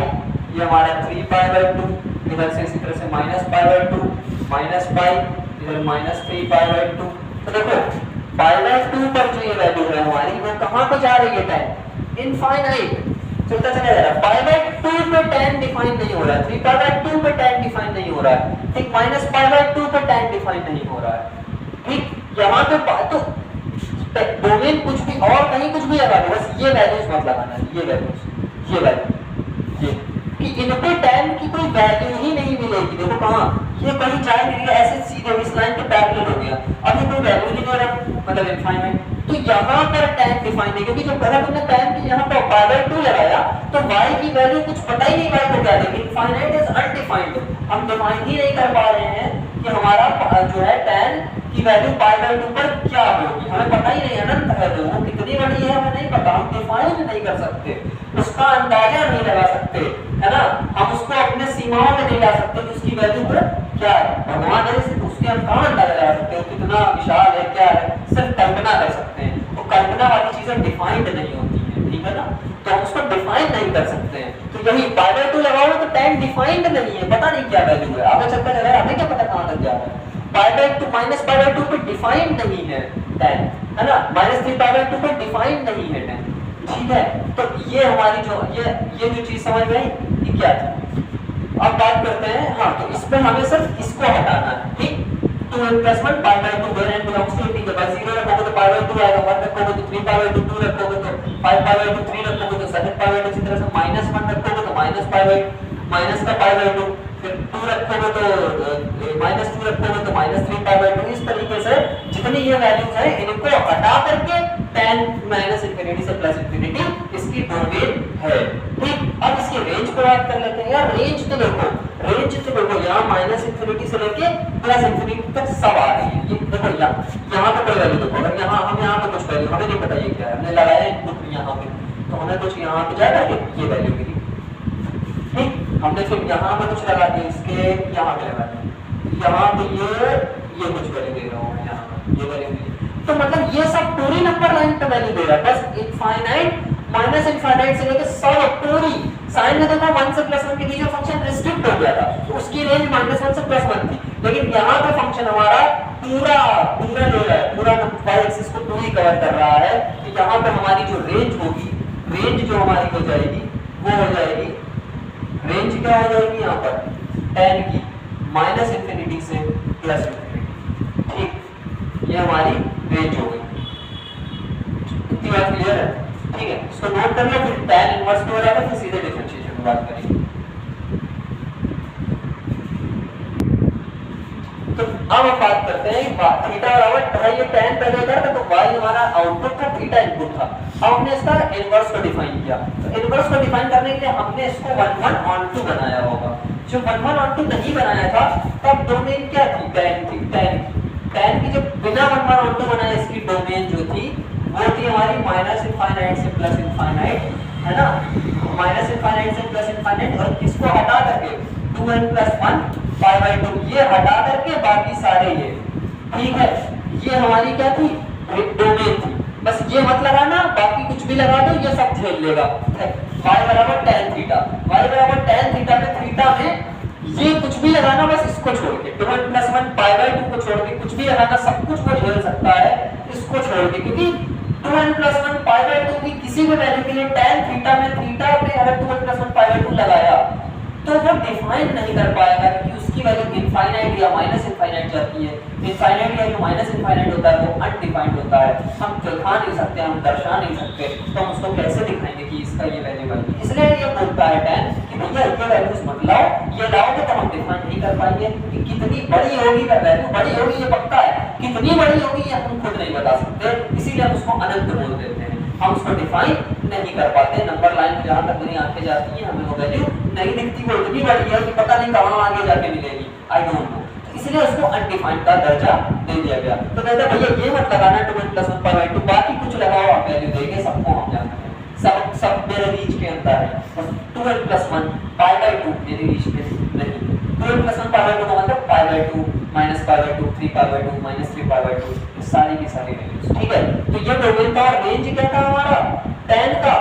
ये हमारा 3π/2, इधर से इसी तरह से -π/2 -पाई, इधर -3π/2। तो देखो π/2 पर जो ये वैल्यू है हमारी, वो कहां पे जा रही है, tan इनफाइनाइट चलता चला जा रहा है। π/2 पे tan डिफाइन नहीं हो रहा है, 3π/2 पे tan डिफाइन नहीं हो रहा है, ठीक, -π/2 पे tan डिफाइन नहीं हो रहा है, ठीक। यहाँ पे तो डोमेन कुछ भी और कहीं कुछ भी लगा दो, बस ये वैल्यूज मत लगाना है, ये वैल्यूज, ये वैल्यू, ये कि इन पे tan की कोई वैल्यू ही नहीं मिलेगी। देखो कहां ये कहीं जा नहीं रहा, ऐसे सीधे इस लाइन के पैरेलल हो गया, अब ये कोई वैल्यू नहीं दे रहा, मतलब इनफाइनाइट। तो यहाँ पर tan डिफाइन है, क्योंकि जब पहले तुमने tan की यहाँ पर π/2 लगाया तो y की वैल्यू कुछ पता ही नहीं, y को क्या देगी, इनफाइनाइट इज अनडिफाइंड। हम डिफाइन ही नहीं कर पा रहे हैं कि हमारा जो है tan की वैल्यू π/2 पर क्या होगी, हमें पता ही नहीं, अनंत है, वो कितनी बड़ी है हमें नहीं पता, हम डिफाइन नहीं कर सकते, उसका अंदाजा नहीं लगा सकते, है ना। हम उसको अपने सीमाओं में नहीं ला सकते कि उसकी वैल्यू पर क्या है, भगवान है सिर्फ उसके हम कहाँ अंदाजा लगा सकते हो कितना विशाल है, क्या है, सिर्फ कल्पना कर सकते हैं। तो कल्पना वाली चीजें डिफाइंड नहीं होती है, ठीक है ना, तो हम उसको डिफाइन नहीं कर सकते हैं। तो यही π/2 लगाओ तो tan डिफाइंड नहीं है, पता नहीं क्या वैल्यू है, आगे चलता जा रहा है, हमें क्या पता कहां तक जा रहा है। π/2 -π/2 पे डिफाइंड नहीं है tan, है ना, -3π/2 पे डिफाइंड नहीं है tan, ठीक है। तो ये हमारी जो ये जो चीज समझ में आई, ये क्या थी। अब बात करते हैं, हाँ, तो इस पे हमें सिर्फ इसको हटाना है, ठीक। 2n + 1 π/2 where n belongs to integer, बस 0 रखोगे तो π/2 आएगा, 1 रखोगे तो 3π/2, 2 रखोगे तो 5π/2, 3 रखोगे तो 7π/2, इसी तरह से -1 रखोगे तो -π/2, माइनस का π/2, फिर 2 रखोगे तो -2 रखोगे तो -3π/2। इस तरीके से जितनी ये वैल्यूज है इनको हटा करके tan -इंफिनिटी से +इंफिनिटी इसकी डोमेन है। ठीक, अब इसकी रेंज को बात कर लेते हैं। यार रेंज तो देखो यहाँ -इंफिनिटी से लेके +इंफिनिटी तक सब आ रही है। ये देखो यहाँ पे कोई वैल्यू देखो, अगर यहाँ हम यहाँ पे कुछ वैल्यू हमें नहीं पता ये क्या है, हमने लगाया इनपुट यहाँ पे, तो हमें कुछ यहाँ पे जाएगा ये वैल्यू मिली। ठीक, हमने फिर यहाँ पे कुछ लगा दिया, इसके यहाँ पे लगा दिया, यहाँ पे ये कुछ वैल्यू दे रहा हूँ, यहाँ पे ये वैल्यू मिली। तो मतलब ये सब पूरी नंबर लाइन पे वैल्यू दे रहा है, बस इनफाइनाइट -इनफाइनाइट से लेके सब पूरी। साइन में देखो 1 से +1 के बीच में फंक्शन रिस्ट्रिक्ट हो गया था, तो उसकी रेंज -1 से +1 थी, लेकिन यहाँ पे फंक्शन हमारा पूरा ले रहा है, पूरा y एक्सिस को पूरी कवर कर रहा है। तो यहाँ पे हमारी जो रेंज होगी, रेंज जो हमारी हो जाएगी वो हो जाएगी, रेंज क्या हो जाएगी यहाँ पर tan की -इंफिनिटी से +इंफिनिटी। ठीक, ये हमारी रेंज हो गई। इतनी बात क्लियर है? ठीक है, इसको नोट कर लो, फिर tan इनवर्स में हो जाएगा, फिर सीधे डिफरेंशिएशन की बात करेंगे। तो अब हम बात करते हैं थीटा बराबर ये tan पहले होता था, तो y हमारा आउटपुट था, थीटा इनपुट था। अब हमने इसका इनवर्स को डिफाइन किया, तो इनवर्स को डिफाइन करने के लिए हमने इसको 1/1/2 बनाया होगा। जो 1/1/2 नहीं बनाया था तब डोमेन क्या थी, tan थी। tan की जब बिना 1/1/2 बनाए इसकी डोमेन जो थी वो थी हमारी -इंफाइनाइट से +इंफाइनाइट, है ना, -इंफाइनाइट से +इंफाइनाइट, और इसको हटा करके 2n+1 π/2 ये हटा करके बाकी सारे ये। ठीक है, ये हमारी क्या थी, डोमेन थी। बस ये मत लगाना, बाकी कुछ भी लगा दो, ये सब झेल लेगा। y बराबर tan थीटा, y बराबर tan थीटा में थीटा में ये कुछ भी लगाना, बस इसको छोड़ के 2n+1 π/2 को छोड़ के कुछ भी लगाना, सब कुछ वो झेल सकता है इसको छोड़ के, क्योंकि 2n+1 π/2 की किसी भी वैल्यू के लिए tan थीटा में थीटा पे अगर 2n+1 π/2 लगाया तो वो डिफाइन नहीं कर पाएगा, क्योंकि उसकी वैल्यू इनफाइनाइट या -इंफाइनाइट जाती है। इनफाइनाइट या जो -इंफाइनाइट होता है वो अनडिफाइंड होता है, हम दिखा नहीं सकते, हम दर्शा नहीं सकते, तो हम उसको कैसे दिखाएंगे कि इसका ये वैल्यू है। इसलिए ये बोलता है tan कि भैया ये वैल्यूज मत लाओ, ये लाओगे तो हम डिफाइन नहीं कर पाएंगे कि कितनी बड़ी होगी, वैल्यू बड़ी होगी ये पक्का है, कितनी बड़ी होगी ये हम खुद नहीं बता सकते, इसीलिए हम उसको अनंत बोल देते हैं, हम उसको डिफाइन नहीं कर पाते। नंबर लाइन में जहां तक मेरी आंखें जाती हैं हमें वो वैल्यू नहीं दिखती, वो इतनी बड़ी है कि पता नहीं कहां आगे जाके मिलेगी, आई डोंट नो, इसलिए उसको अनडिफाइंड का दर्जा दे दिया गया। तो कहता है भैया ये मत लगाना 2n+1 π/2, बाकी कुछ लगाओ आप वैल्यू देंगे, सबको हम जानते हैं, सब मेरे रीच के अंदर है, बस 2n+1 π/2 मेरी रीच में नहीं। 2n+1 π/2 का मतलब π/2 -π/2 3π/2 -3π/2 सारी की सारी वैल्यूज। ठीक है, तो ये डोमेन का रेंज क्या था हमारा, tan का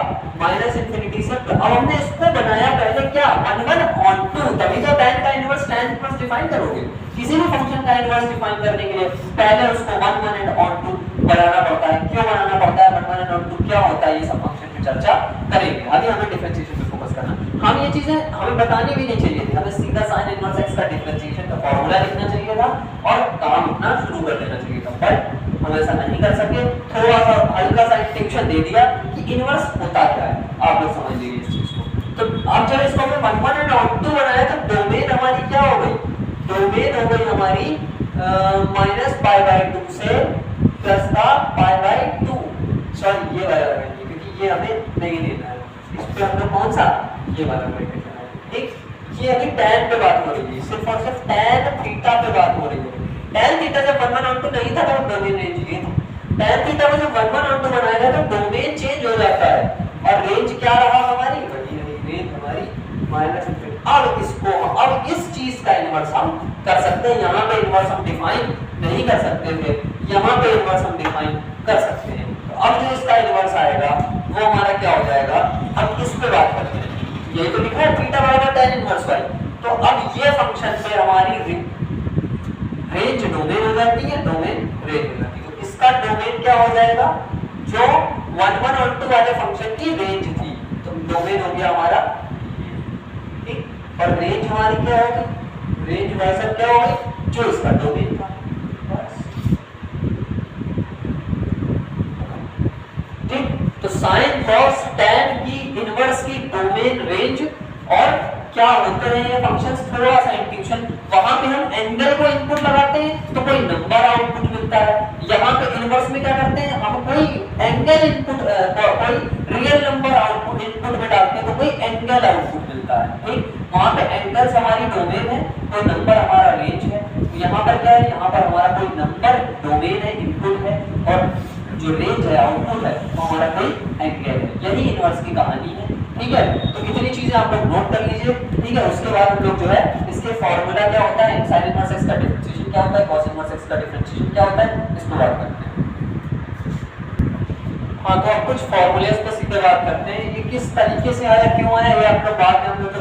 -इंफिनिटी से। अब हमने इसको बनाया पहले क्या 1/1/2, तभी तो tan का इनवर्स tan इनवर्स डिफाइन करोगे। किसी भी फंक्शन का इनवर्स डिफाइन करने के लिए पहले उसको 1/1/2 बनाना पड़ता है। क्यों बनाना पड़ता है, 1/1/2 क्या होता है, ये सब फंक्शन में चर्चा करेंगे। अभी हमें डिफरेंशिएशन पे फोकस करना, हम ये चीजें हमें बतानी भी नहीं चाहिए थी, हमें सीधा sin इनवर्स x का डिफरेंशिएशन का फार्मूला लिखना चाहिए था और काम अपना शुरू कर देना चाहिए था, बट हम ऐसा नहीं कर सके। थोड़ा सा हल्का सा इंट्रोडक्शन दे दिया कि इनवर्स होता क्या है, आप लोग समझ लीजिए इस चीज को। तो अब जब इसको हमने 1/1/2 बनाया तो डोमेन हमारी क्या हो गई, डोमेन हो गई हमारी -π/2 से प्लस का π/2, सॉरी ये वाला लगाएंगे क्योंकि ये हमें नहीं देना है, इस पे हमने कौन सा ये वाला लगाएंगे। ठीक, ये अभी tan पे बात हो रही है, सिर्फ और सिर्फ tan थीटा पे बात हो रही है। tan थीटा जब 1/1/2 नहीं था तो डोमेन रेंज ये था, tan थीटा को जब 1/1/2 बनाया गया तो डोमेन चेंज हो जाता है और रेंज क्या रहा हमारी, वही रही रेंज हमारी -इंफिनिटी। अब इस चीज का इनवर्स हम कर सकते हैं, यहाँ पे इनवर्स हम डिफाइन नहीं कर सकते थे, यहाँ पे इनवर्स हम डिफाइन कर सकते हैं। तो अब जो इसका इनवर्स आएगा वो हमारा क्या हो जाएगा, अब इस पे बात करते हैं। ये तो लिखा है थीटा बराबर tan इनवर्स y, तो अब ये फंक्शन पे हमारी रेंज डोमेन हो जाती है, डोमेन रेंज हो जाती है। तो इसका डोमेन क्या हो जाएगा, जो 1/1/2 वाले फंक्शन की रेंज थी, तो डोमेन हो गया हमारा, ठीक, और रेंज हमारी क्या होगी, रेंज वैसा क्या होगी जो इसका डोमेन था, ठीक। तो साइन कॉस tan की इनवर्स की डोमेन रेंज और क्या होते हैं ये फंक्शंस, थोड़ा सा इंट्यूशन। वहां पे हम एंगल को इनपुट लगाते हैं तो कोई नंबर आउटपुट मिलता है, यहाँ पे इनवर्स में क्या करते हैं, हम कोई एंगल इनपुट कोई रियल नंबर आउटपुट इनपुट में डालते हैं तो कोई एंगल आउटपुट मिलता है। ठीक, वहां पे एंगल्स हमारी डोमेन है, कोई नंबर हमारा रेंज है। यहाँ पर क्या है, यहाँ पर हमारा कोई नंबर डोमेन है, इनपुट है, और जो रेंज है आउटपुट है वो हमारा कोई एंगल है। यही इनवर्स की कहानी है। ठीक है, तो कितनी चीजें आप लोग नोट कर लीजिए। ठीक है, उसके बाद हम लोग जो है इसके फॉर्मूला क्या होता है, sin इनवर्स x का डिफरेंशिएशन क्या होता है, cos इनवर्स x का डिफरेंशिएशन क्या होता है, इसको बात करते हैं। हाँ, तो अब कुछ फॉर्मूलेस पे सीधे बात करते हैं। ये किस तरीके से आया, क्यों आया, ये आप लोग बाद में हम लोग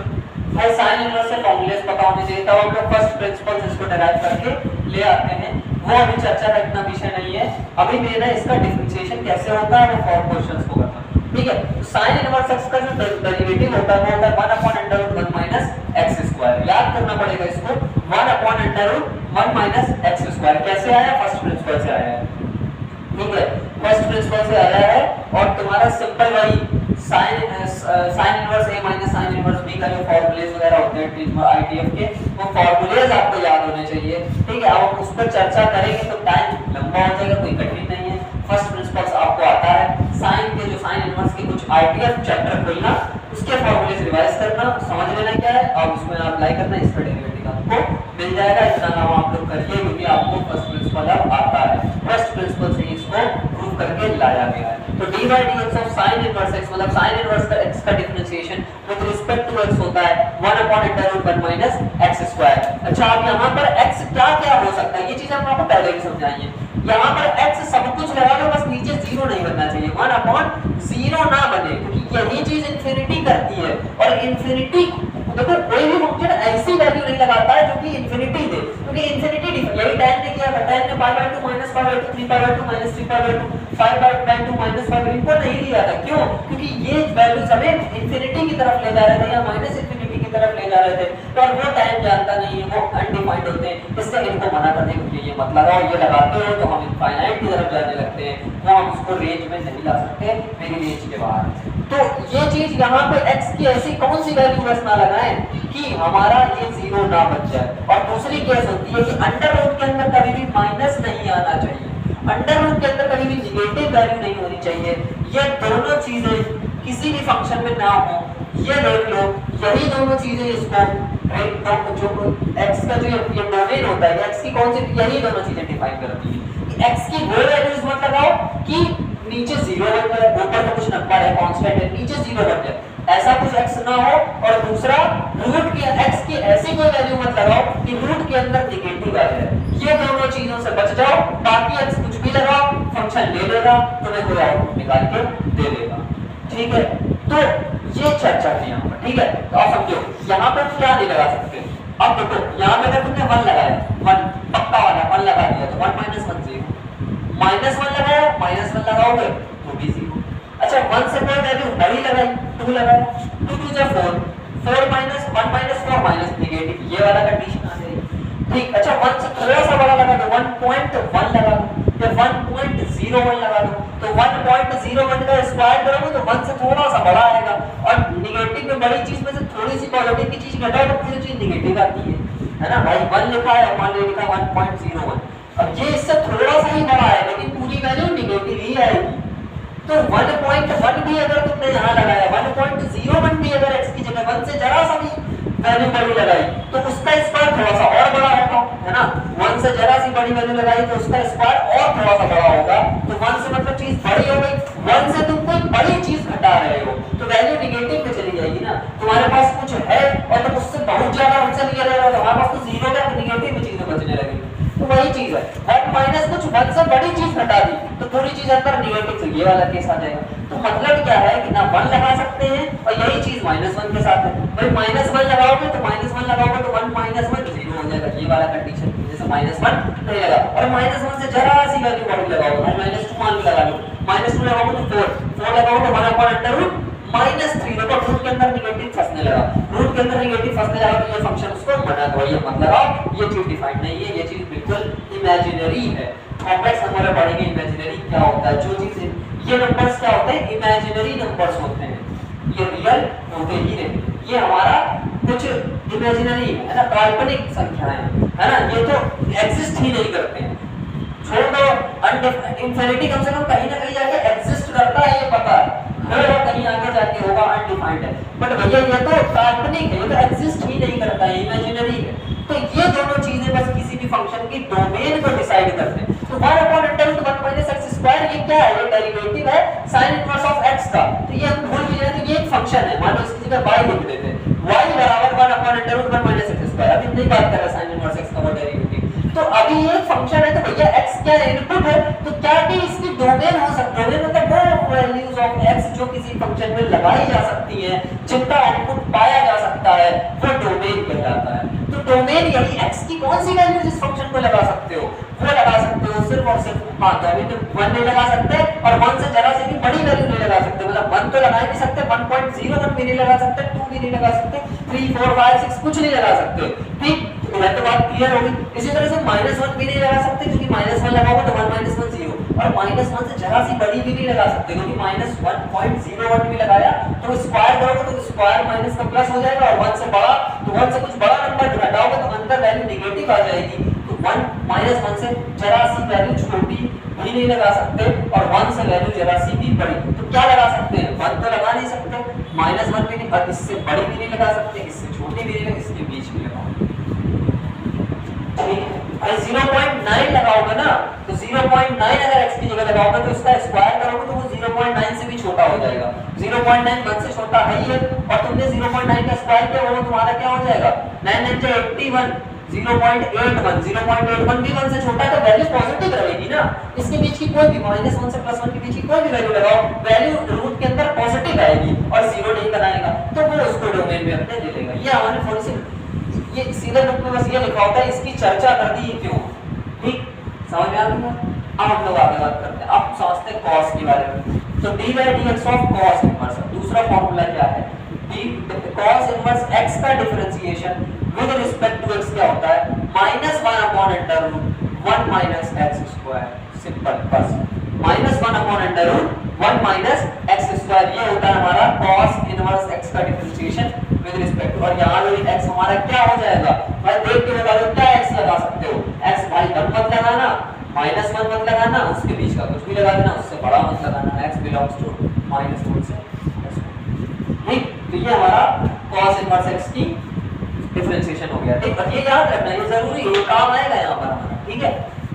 भाई sin इनवर्स से फॉर्मूलेस पता होने चाहिए, तब हम लोग फर्स्ट प्रिंसिपल्स इसको डिराइव करके ले आते हैं। वो अभी चर्चा का इतना विषय नहीं है, अभी मेरा इसका डिफरेंशिएशन कैसे होता है वो फॉर क्वेश्चंस को करना। ठीक है, तो sin इनवर्स x का जो डेरिवेटिव होता है वो होता है 1/√1 - x²। याद करना पड़ेगा इसको, 1/√1 - x²। कैसे आया, फर्स्ट प्रिंसिपल से आया है। ठीक है, फर्स्ट प्रिंसिपल से आया है, और तुम्हारा सिंपल वही sin inverse a - sin inverse b का जो फॉर्मूलेस वगैरह होते हैं आईटीएफ के, वो फॉर्मूलेस आपको याद होने चाहिए। ठीक है, अब उस पर चर्चा करेंगे तो टाइम लंबा हो जाएगा, कोई कठिन नहीं है। फर्स्ट प्रिंसिपल्स आपको आता है, साइन के जो साइन इनवर्स के कुछ आईटीएफ चैप्टर खोलना, उसके फॉर्मूले से रिवाइज करना, समझ लेना क्या है, और उसमें अप्लाई करना, इस पर डेरिवेटिव आपको मिल जाएगा। इतना काम आप लोग करिए क्योंकि आपको फर्स्ट प्रिंसिपल अब आता है। फर्स्ट प्रिंसिपल से इसको प्रूव करके लाया गया है। तो d/dx of sin inverse x मतलब sin इनवर्स का x का differentiation with respect to x होता है 1/√1 - x²। अच्छा, अब यहाँ पर x क्या क्या हो सकता है, ये चीज हम आपको पहले भी समझाई है। यहाँ पर x सब कुछ लगा लो, बस नीचे 0 नहीं बनना चाहिए, 1/0 ना बने, क्योंकि यही चीज इंफिनिटी करती है। और इंफिनिटी देखो, कोई भी फंक्शन ऐसी वैल्यू नहीं लगाता है जो कि इंफिनिटी दे, क्योंकि इंफिनिटी यही tan ने किया था, tan ने π/2 - π/2 3π/2 - 3π/2 5/2 - 5 इनको नहीं लिया था। क्यों, क्योंकि ये वैल्यूज हमें इंफिनिटी की तरफ ले जा रहे थे या माइनस इंफिनिटी की तरफ ले जा रहे थे, तो और वो टाइम जानता नहीं है, वो अनडिफाइंड होते हैं, इससे इनको मना कर दें क्योंकि ये मत लगाओ, ये लगाते हो तो हम इनफाइनाइट की तरफ जाने लगते हैं, वो हम उसको रेंज में नहीं ला सकते, मेरी रेंज के बाहर। तो ये चीज यहाँ पे x की ऐसी कौन सी वैल्यू बस ना लगाएं कि हमारा ये 0 ना बच जाए। और दूसरी केस होती है कि अंडर रूट के अंदर कभी भी माइनस नहीं आना चाहिए, अंडर रूट के अंदर कभी भी नेगेटिव वैल्यू नहीं होनी चाहिए। ये दोनों चीजें किसी भी फंक्शन में ना हो, ये देख लो, यही दोनों चीजें इसको जो x का जो ये डोमेन होता है, x की कौन सी, यही दोनों चीजें डिफाइन करती है कि x की वो वैल्यूज मत लगाओ कि नीचे 0 बन जाए, ऊपर तो कुछ नंबर है कांस्टेंट है, नीचे 0 बन जाए, ऐसा कुछ x ना हो। और दूसरा, रूट की x की ऐसी कोई वैल्यू मत लगाओ कि रूट के अंदर नेगेटिव आ जाए। ये दोनों चीजों से बच जाओ, बाकी x कुछ भी लगाओ, फंक्शन ले लेगा, तुम्हें कोई आउटपुट निकाल के दे देगा। ठीक है, तो ये चर्चा थी यहाँ पर। ठीक है, तो आप समझो यहाँ पर क्या नहीं लगा सकते। अब देखो, यहाँ पे अगर तुमने 1 लगाया, 1 पक्का वाला 1 लगा दिया तो 1 - 1 0, -1 लगाया, -1 लगाओगे तो भी 0। अच्छा, 1 से कोई वैल्यू बड़ी लगाई, 2 लगाया, 2 2 जा 4, 4 - 1 - 4 माइनस नेगेटिव, ये वाला कंडीशन आ जाएगी। ठीक, अच्छा 1 से थोड़ा सा बड़ा लगा दो, 1.1 लगा दो या 1.01 लगा दो, तो 1.01 का स्क्वायर करोगे तो 1 से थोड़ा सा बड़ा आएगा। और नेगेटिव में बड़ी चीज में से थोड़ी सी पॉजिटिव की चीज घटाओ तो पूरी चीज नेगेटिव आती है ना भाई। 1 लिखा है, मान लो लिखा 1.01, अब ये इससे थोड़ा सा ही बड़ा है लेकिन पूरी वैल्यू नेगेटिव ही आएगी। तो 1.1 भी अगर तुमने यहाँ लगाया, 1.01 भी अगर x की जगह 1 से जरा सा भी वैल्यू बड़ी लगाई तो उसका स्क्वायर थोड़ा सा और बड़ा होगा, है ना। 1 से जरा सी बड़ी वैल्यू लगाई तो उसका स्क्वायर और थोड़ा सा बड़ा होगा। तो 1 से मतलब चीज बड़ी हो गई, 1 से तुम कोई बड़ी चीज घटा रहे हो तो वैल्यू नेगेटिव में चली जाएगी ना। तुम्हारे पास कुछ है और तुम उससे बहुत ज्यादा उनसे लिया जा रहा हो, हमारे पास तो 0 का नेगेटिव में चीजें बचने लगेगी। तो वही चीज है, 1 माइनस कुछ 1 से बड़ी चीज घटा दी तो पूरी चीज अंदर नेगेटिव, तो ये वाला केस आ जाएगा। तो मतलब क्या है कि ना 1 लगा सकते हैं और यही चीज -1 के साथ है। भाई -1 लगाओगे तो -1 लगाओगे तो 1 - 1 0 हो जाएगा, ये वाला कंडीशन। जैसे -1 नहीं लगा और -1 से जरा सी वैल्यू बड़ी लगाओगे, -2 मान के लगा लो, -2 लगाओगे तो 4 लगाओगे तो 1/√-3 देखो रूट के अंदर नेगेटिव फंसने लगा, रूट के अंदर नेगेटिव फंसने लगा तो ये फंक्शन उसको मना करो, ये मत लगाओ, ये चीज डिफाइंड नहीं है, ये चीज बिल्कुल इमेजिनरी है। कॉम्प्लेक्स नंबर में पढ़ेंगे इमेजिनरी क्या होता है, जो चीज ये नंबर्स क्या होते हैं, इमेजिनरी नंबर्स होते हैं, ये रियल होते ही नहीं। ये हमारा कुछ इमेजिनरी है ना, काल्पनिक संख्याएं है ना, ये तो एग्जिस्ट ही नहीं करते हैं। छोड़ दो इंफिनिटी, कम से कम कहीं ना कहीं जाके एग्जिस्ट करता है ये पता है, कहीं आगे जाके होगा अनडिफाइंड है, बट भैया ये तो काल्पनिक है, ये तो एग्जिस्ट ही नहीं करता है, इमेजिनरी है। तो ये दोनों चीजें बस किसी भी फंक्शन की डोमेन को डिसाइड करते हैं। तो 1/√1 - x² ये क्या है, ये डेरिवेटिव है sin इनवर्स ऑफ x का। तो ये हम भूल भी जाए तो ये एक फंक्शन है, मान लो इसकी जगह y लिख देते हैं, y बराबर 1/√1 - x²। अभी नहीं बात कर रहा sin इनवर्स x का वो डेरिवेटिव, तो अभी ये फंक्शन है, तो भैया x क्या इनपुट है, तो क्या कि इसकी डोमेन हो सकती है, डोमेन मतलब वो वैल्यूज ऑफ x जो किसी फंक्शन में लगाई जा सकती है, जिनका आउटपुट पाया जा सकता है, वो डोमेन कहलाता है। तो डोमेन यही x की कौन सी वैल्यू जिस फंक्शन को लगा सकते हो वो लगा सकते हो सिर्फ और सिर्फ, हाँ तो अभी तो 1 नहीं लगा सकते और 1 से जरा से भी बड़ी वैल्यू नहीं लगा सकते, मतलब 1 तो लगा ही नहीं सकते, 1.01 भी नहीं लगा सकते, 2 भी नहीं लगा सकते, 3 4 5 6 कुछ नहीं लगा सकते, ठीक, तो बात क्लियर होगी। इसी तरह से -1 भी नहीं लगा सकते, क्योंकि -1 लगाओगे तो 1 - 1 0, और -1 से जरा सी बड़ी भी नहीं लगा सकते, क्योंकि -1.01 भी लगाया तो स्क्वायर करोगे तो स्क्वायर माइनस का प्लस हो जाएगा, और 1 से बड़ा तो 1 से कुछ बड़ा नंबर घटाओगे तो अंदर वैल्यू नेगेटिव आ जाएगी। तो 1 से जरा सी वैल्यू छोटी भी नहीं लगा सकते, और 1 से वैल्यू जरा सी भी बड़ी, तो क्या लगा सकते हैं, 1 तो लगा नहीं सकते, -1 भी नहीं, और इससे बड़ी भी नहीं लगा सकते, इससे छोटी भी नहीं, इसके बीच में लगाओ, ठीक है। 0.9 लगाओगे ना, तो 0.9 अगर x की जगह लगाओगे तो इसका स्क्वायर करोगे तो वो 0.9 से भी छोटा हो जाएगा, 0.9 1 से छोटा है ही है, और तुमने 0.9 का स्क्वायर किया वो तुम्हारा क्या हो जाएगा, 9 9 से 81, 0.81 भी 1 से छोटा है, तो वैल्यू पॉजिटिव रहेगी ना, इसके बीच की कोई भी -1 से +1 के बीच की कोई भी वैल्यू लगाओ, वैल्यू रूट के अंदर पॉजिटिव आएगी और 0 नहीं बनाएगा, तो वो उसको डोमेन में अपने ले लेगा। ये हमारे थोड़ी सी ये सीधे बुक में बस ये लिखा होता है, इसकी चर्चा कर दी क्यों, ठीक, समझ में आ गया। अब हम लोग आगे बात करते हैं, अब समझते हैं cos के बारे में। तो d/dx ऑफ cos इनवर्स, दूसरा फार्मूला क्या है, cos इनवर्स x का differentiation with respect to x क्या होता है, -1/√1 - x², सिंपल, बस -1/√1 - x², ये होता है हमारा cos इनवर्स x का डिफरेंशिएशन विद रिस्पेक्ट, और यहाँ पे x हमारा क्या हो जाएगा, भाई देख के बता दो क्या x लगा सकते हो, x भाई 1 मत लगाना, -1 मत लगाना, उसके बीच का कुछ भी लगा देना, उससे बड़ा मत लगाना, x बिलोंग्स टू -1 से, ठीक, तो ये हमारा cos इनवर्स x की डिफरेंशिएशन हो गया, ठीक, ये याद रखना, ये जरूरी है, ये काम आएगा यहाँ पर हमारा, ठीक है।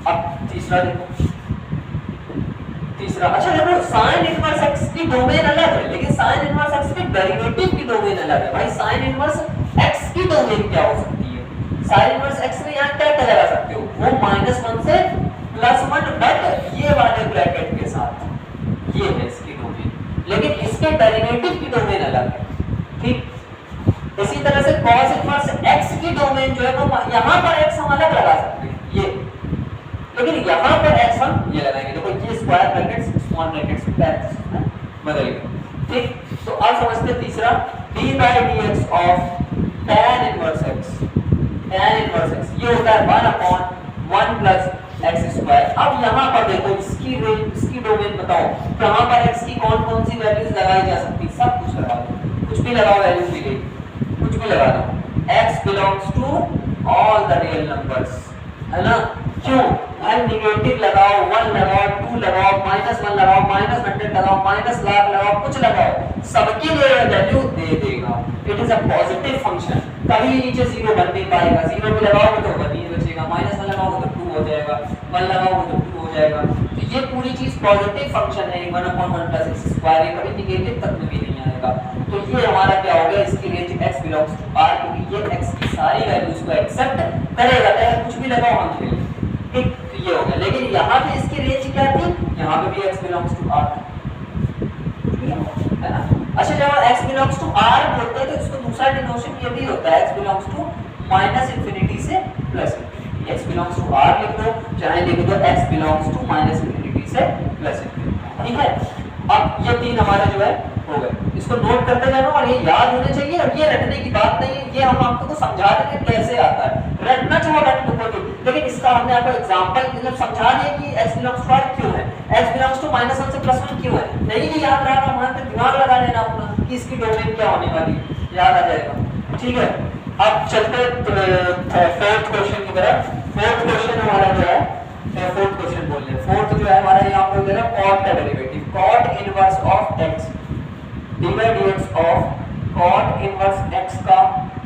अब तीसरा देखो, तीसरा, अच्छा देखो sin इनवर्स x की डोमेन अलग है, लेकिन sin इनवर्स x के डेरिवेटिव की डोमेन अलग है। भाई sin इनवर्स x की डोमेन क्या हो सकती है, sin इनवर्स x में यहाँ क्या लगा सकते हो, वो -1 से +1, बट ये वाले ब्रैकेट के साथ, ये है इसकी डोमेन, लेकिन इसके डेरिवेटिव की डोमेन अलग है, ठीक। इसी तरह से cos इनवर्स x की डोमेन जो है वो यहाँ पर x हम अलग लगा सकते हैं, ये, लेकिन यहाँ पर x हम ये लगाएंगे, देखो ये स्क्वायर ब्रैकेट्स स्मॉल ब्रैकेट्स बदल गए, ठीक। तो अब समझते हैं तीसरा, d/dx of tan inverse x, tan inverse x ये होता है 1/1 + x²। अब यहाँ पर देखो इसकी रेंज, इसकी डोमेन बताओ, यहाँ पर x की कौन-कौन सी वैल्यूज लगाई जा सकती, सब कुछ लगा दो, कुछ भी लगाओ, वैल्यू मिलेगी, कुछ भी लगा दो, x belongs to all the real numbers, है ना, क्यों, भाई नेगेटिव लगाओ, 1 लगाओ, 2 लगाओ, -1 लगाओ, -100 लगाओ, -1,00,000 लगाओ, कुछ लगाओ, सबके लिए वैल्यू दे देगा। It is a positive function, कभी नीचे 0 बन नहीं पाएगा, 0 भी लगाओगे तो 1 ही बचेगा, -1 लगाओगे तो 2 हो जाएगा, 1 लगाओगे तो 2 हो जाएगा, तो ये पूरी चीज पॉजिटिव फंक्शन है, 1/1 + x², ये कभी नेगेटिव तक में भी नहीं आएगा। तो ये हमारा क्या हो गया, इसकी range x belongs to r, क्योंकि ये x की सारी वैल्यूज को एक्सेप्ट करेगा, चाहे कुछ भी लगाओ हम ले, ठीक, तो ये हो गया। लेकिन यहाँ पे इसकी रेंज क्या थी, यहाँ पे भी x बिलोंग्स टू r, है ना। अच्छा जब x बिलोंग्स टू r बोलते हैं तो इसको दूसरा डिनोशन ये भी होता है, x बिलोंग्स टू -∞ से +∞, x बिलोंग्स टू r लिख दो, चाहे लिख दो x बिलोंग्स टू -∞ से +∞, ठीक है। अब ये तीन हमारे जो है हो गए, इसको नोट करते जाना और ये याद होने चाहिए, और ये रटने की बात नहीं है, ये हम आपको समझा देंगे कैसे आता है, रटना चाहो रट लो, लेकिन इसका हमने आपको एग्जांपल मतलब समझा दिया कि x बिलोंग्स टू r क्यों है, x बिलोंग्स टू -1 से +1 क्यों है, नहीं भी याद रहा तो वहां पे दिमाग लगा लेना अपना कि इसकी डोमेन क्या होने वाली है, याद आ जाएगा। ठीक है, अब चलते फोर्थ क्वेश्चन की तरफ। फोर्थ क्वेश्चन हमारा जो है, फोर्थ क्वेश्चन बोल रहे हैं, फोर्थ जो है हमारा यहाँ पे देगा cot का derivative, cot inverse of x dy dx of cot inverse x का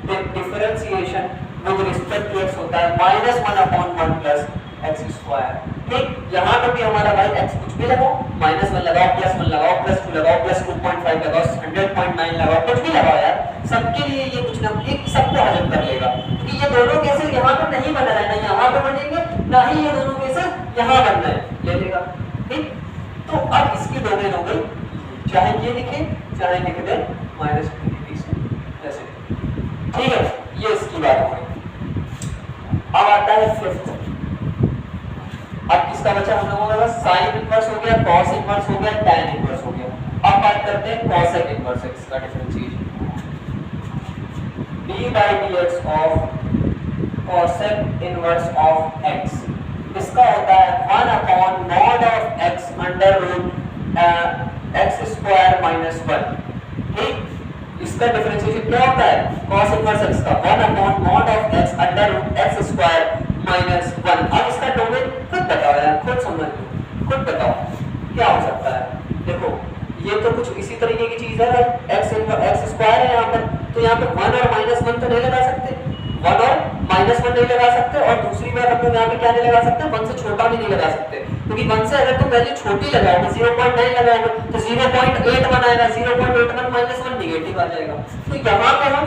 differentiation with respect to x होता है -1/1 प्लस x स्क्वायर। ठीक, यहाँ पे भी हमारा भाई x कुछ भी लगाओ, -1 लगाओ, +1 लगाओ, +2 लगाओ, +2.5 लगाओ, 100.9 लगाओ, कुछ भी लगाओ यार, सबके लिए ये कुछ ना कुछ सबको हजम कर लेगा, क्योंकि ये दोनों केसेस यहाँ पे नहीं बना है, ना यहाँ पे बनेंगे, ना ही ये दोनों केसेस यहाँ बनना है, ले लेगा। ठीक, तो अब इसकी डोमेन हो गई, चाहे ये लिखे चाहे लिख दे -2 से ऐसे। ठीक है, ये इसकी बात हो गई। अब आता है फिफ्थ। अब किसका बचा हम लोगों का? साइन इनवर्स हो गया, कॉस इनवर्स हो गया, टैन इनवर्स हो गया। अब बात करते हैं कॉसेक इनवर्स x का differentiation. d by dx of cosec inverse of x, इसका होता है 1/mod of x under root x square minus 1। ठीक, इसका डिफरेंशिएशन क्या होता है? cos इनवर्स x का 1/mod of x under root x square minus 1। अब इसका डोमेन खुद बताओ यार, खुद समझ लो, खुद बताओ क्या हो सकता है। देखो ये तो कुछ इसी तरीके की चीज है, x स्क्वायर है यहाँ पर, तो यहाँ पे 1 और -1 तो नहीं लगा सकते, 1 और -1 नहीं लगा सकते, और दूसरी बात हम लोग यहाँ पे क्या नहीं लगा सकते, 1 से छोटा भी नहीं लगा सकते, क्योंकि 1 से अगर तुम वैल्यू छोटी लगाओगे 0.9 लगाओगे तो 0.8 बनाएगा, 0.81 -1 नेगेटिव आ जाएगा। तो यहाँ पे हम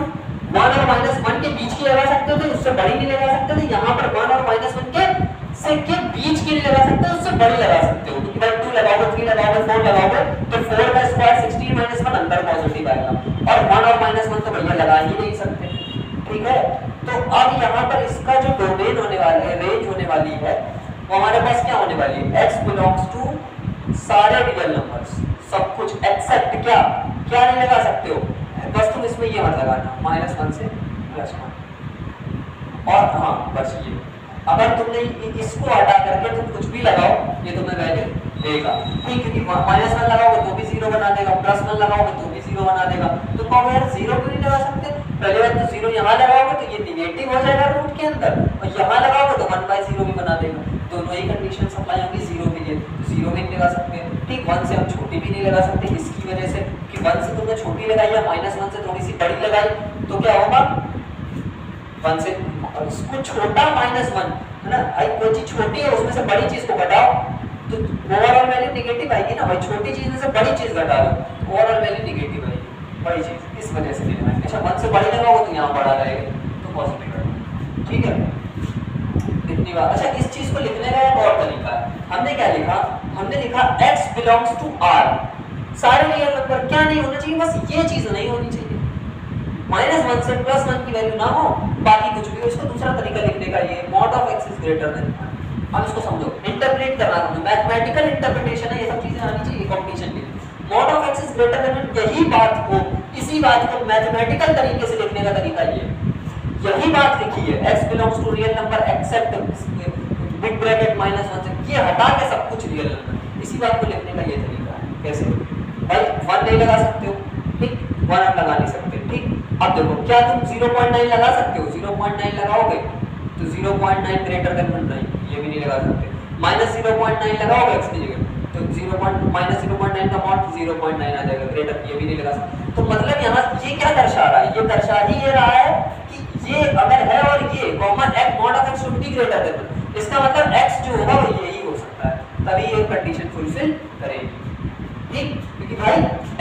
1 और -1 के बीच की लगा सकते थे, उससे बड़ी नहीं लगा सकते थे। यहाँ पर 1 और -1 के बीच की नहीं लगा सकते, उससे बड़ी लगा सकते हो, क्योंकि भाई 2 लगाओगे, 3 लगाओगे, 4 लगाओगे तो 4 का स्क्वायर 16 -1 अंदर पॉजिटिव आएगा, और 1 और -1 तो भैया लगा ही नहीं सकते। ठीक है, तो अब यहाँ पर इसका जो डोमेन होने वाला है, रेंज होने वाली है, वो हमारे पास क्या होने वाली है? x बिलोंग्स टू सारे रियल नंबर्स, सब कुछ एक्सेप्ट क्या क्या नहीं लगा सकते हो, बस तुम इसमें ये मत लगाना -1 से +1, और हाँ बस ये, अगर तुमने इसको हटा करके तुम कुछ भी लगाओ ये तुम्हें वैल्यू देगा। ठीक, क्योंकि -1 लगाओगे तो भी 0 बना देगा, +1 लगाओगे तो भी 0 बना देगा। तो कहोगे यार 0 क्यों नहीं लगा सकते? पहले बात तो 0 यहाँ लगाओगे तो ये निगेटिव हो जाएगा रूट के अंदर, और यहाँ लगाओगे तो 1/0 भी बना देगा। दोनों ही कंडीशन अप्लाई होंगी 0 के लिए, तो 0 भी नहीं लगा सकते। ठीक, 1 से हम छोटी भी नहीं लगा सकते, इसकी वजह से कि 1 से तुमने छोटी लगाई या -1 से थोड़ी सी बड़ी लगाई तो क्या होगा, 1 से इसको छोटा -1 है ना, कोई चीज छोटी है उसमें से बड़ी चीज को घटाओ तो ओवरऑल वैल्यू नेगेटिव आएगी ना भाई, छोटी चीज में से बड़ी चीज घटा दो ओवरऑल वैल्यू नेगेटिव आएगी, बड़ी चीज, इस वजह से लेना है। अच्छा 1 से बड़ी लगाओगे तो यहाँ बड़ा रहेगा तो पॉजिटिव आएगा। ठीक है, इतनी बात। अच्छा इस चीज को लिखने का एक और तरीका है, हमने क्या लिखा, हमने लिखा x बिलोंग्स टू r, सारे रियल नंबर क्या नहीं होना चाहिए, बस ये चीज नहीं होनी चाहिए, -1 से +1 की वैल्यू ना हो, बाकी कुछ भी हो। इसको दूसरा तरीका लिखने का ये mod of x is greater than 1। अब इसको समझो, इंटरप्रेट करना है, मैथमेटिकल इंटरप्रिटेशन है, ये सब चीजें आनी चाहिए कंपटीशन के लिए। mod of x is greater than 1, यही बात को, इसी बात को मैथमेटिकल तरीके से लिखने का तरीका ये, यही बात लिखी है, x belongs to real number except big bracket -1 से, ये हटा के सब कुछ रियल नंबर, इसी बात को लिखने का ये तरीका है। कैसे भाई 1 नहीं लगा सकते हो, ठीक, 1 आप लगा नहीं सकते। ठीक, अब देखो क्या तुम 0.9 लगा सकते हो, 0.9 लगाओगे तो 0.9 ग्रेटर देन 1, ये भी नहीं लगा सकते। -0.9 लगाओगे x की जगह तो 0.9 का मॉड 0.9 आ जाएगा, ग्रेटर, ये भी नहीं लगा सकते। तो मतलब यहाँ ये क्या दर्शा रहा है, ये दर्शा ही ये रहा है कि ये अगर है और ये common x mod of x should be greater than 1, इसका मतलब x जो होगा वो यही हो सकता है, तभी ये कंडीशन फुलफिल करेगी। ठीक, क्योंकि भाई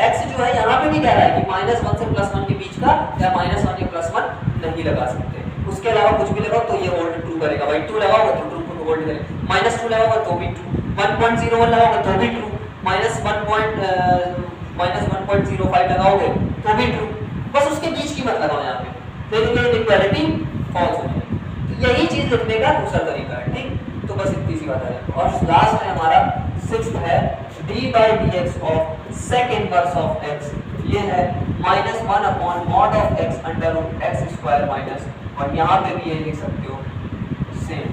x जो है यहाँ पे भी कह रहा है कि -1 से +1 के बीच का या -1 या +1 नहीं लगा सकते, उसके अलावा कुछ भी लगाओ तो ये होल्ड ट्रू करेगा। भाई 2 लगाओगे तो ट्रू को होल्ड करेगा, -2 लगाओगे तो भी ट्रू, 1.01 लगाओगे तो भी ट्रू, -1.05 लगाओगे तो भी ट्रू, बस उसके बीच की मत लगाओ यहाँ पे, फिर ये इक्वालिटी फॉल्स हो जाएगी। तो यही चीज लिखने का दूसरा तरीका है। ठीक, तो बस इतनी सी बात है। और लास्ट है हमारा 6th है d by dx of sec inverse of x, ये है -1/mod of x under root x square minus 1। यहाँ पे भी ये लिख सकते हो same,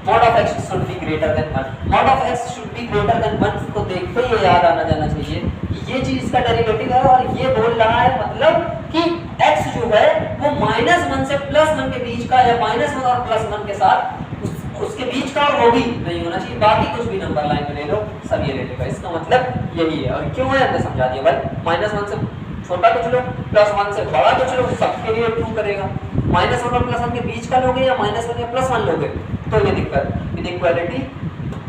mod of x should be greater than 1, mod of x should be greater than 1 को देखते ही याद आना जाना चाहिए कि ये चीज का डेरिवेटिव है और ये बोल रहा है मतलब कि x जो है वो -1 से +1 के बीच का या -1 और +1 के साथ उसके बीच का और वो भी नहीं होना चाहिए, बाकी कुछ भी नंबर लाइन में ले लो सब ये ले लेगा। इसका मतलब यही है। और क्यों है हमने समझा दिया भाई, -1 से छोटा कुछ लो, +1 से बड़ा कुछ लो, सबके लिए ट्रू करेगा। -1 और +1 के बीच का लोगे या -1 या +1 लोगे तो ये दिक्कत, इनइक्वालिटी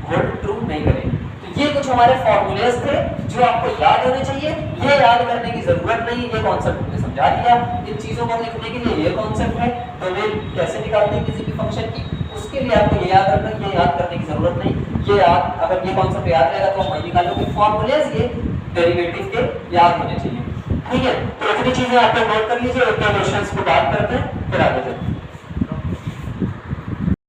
होल्ड ट्रू नहीं करेगी। तो ये कुछ हमारे फॉर्मूलेस थे जो आपको याद होने चाहिए। ये याद करने की जरूरत नहीं, ये कॉन्सेप्ट हमने समझा दिया। इन चीजों को लिखने के लिए ये कॉन्सेप्ट है, डोमेन कैसे निकालते हैं किसी भी फंक्शन की, उसके लिए आपको ये याद रखना, ये याद करने की जरूरत नहीं। ये याद, अगर ये कॉन्सेप्ट याद रहेगा तो हम निकालोगे। फॉर्मूलेस ये डेरिवेटिव के याद होने चाहिए, ठीक है। तो इतनी चीजें आप लोग नोट कर लीजिए, क्वेश्चंस को बात करते हैं फिर आगे चलते हैं।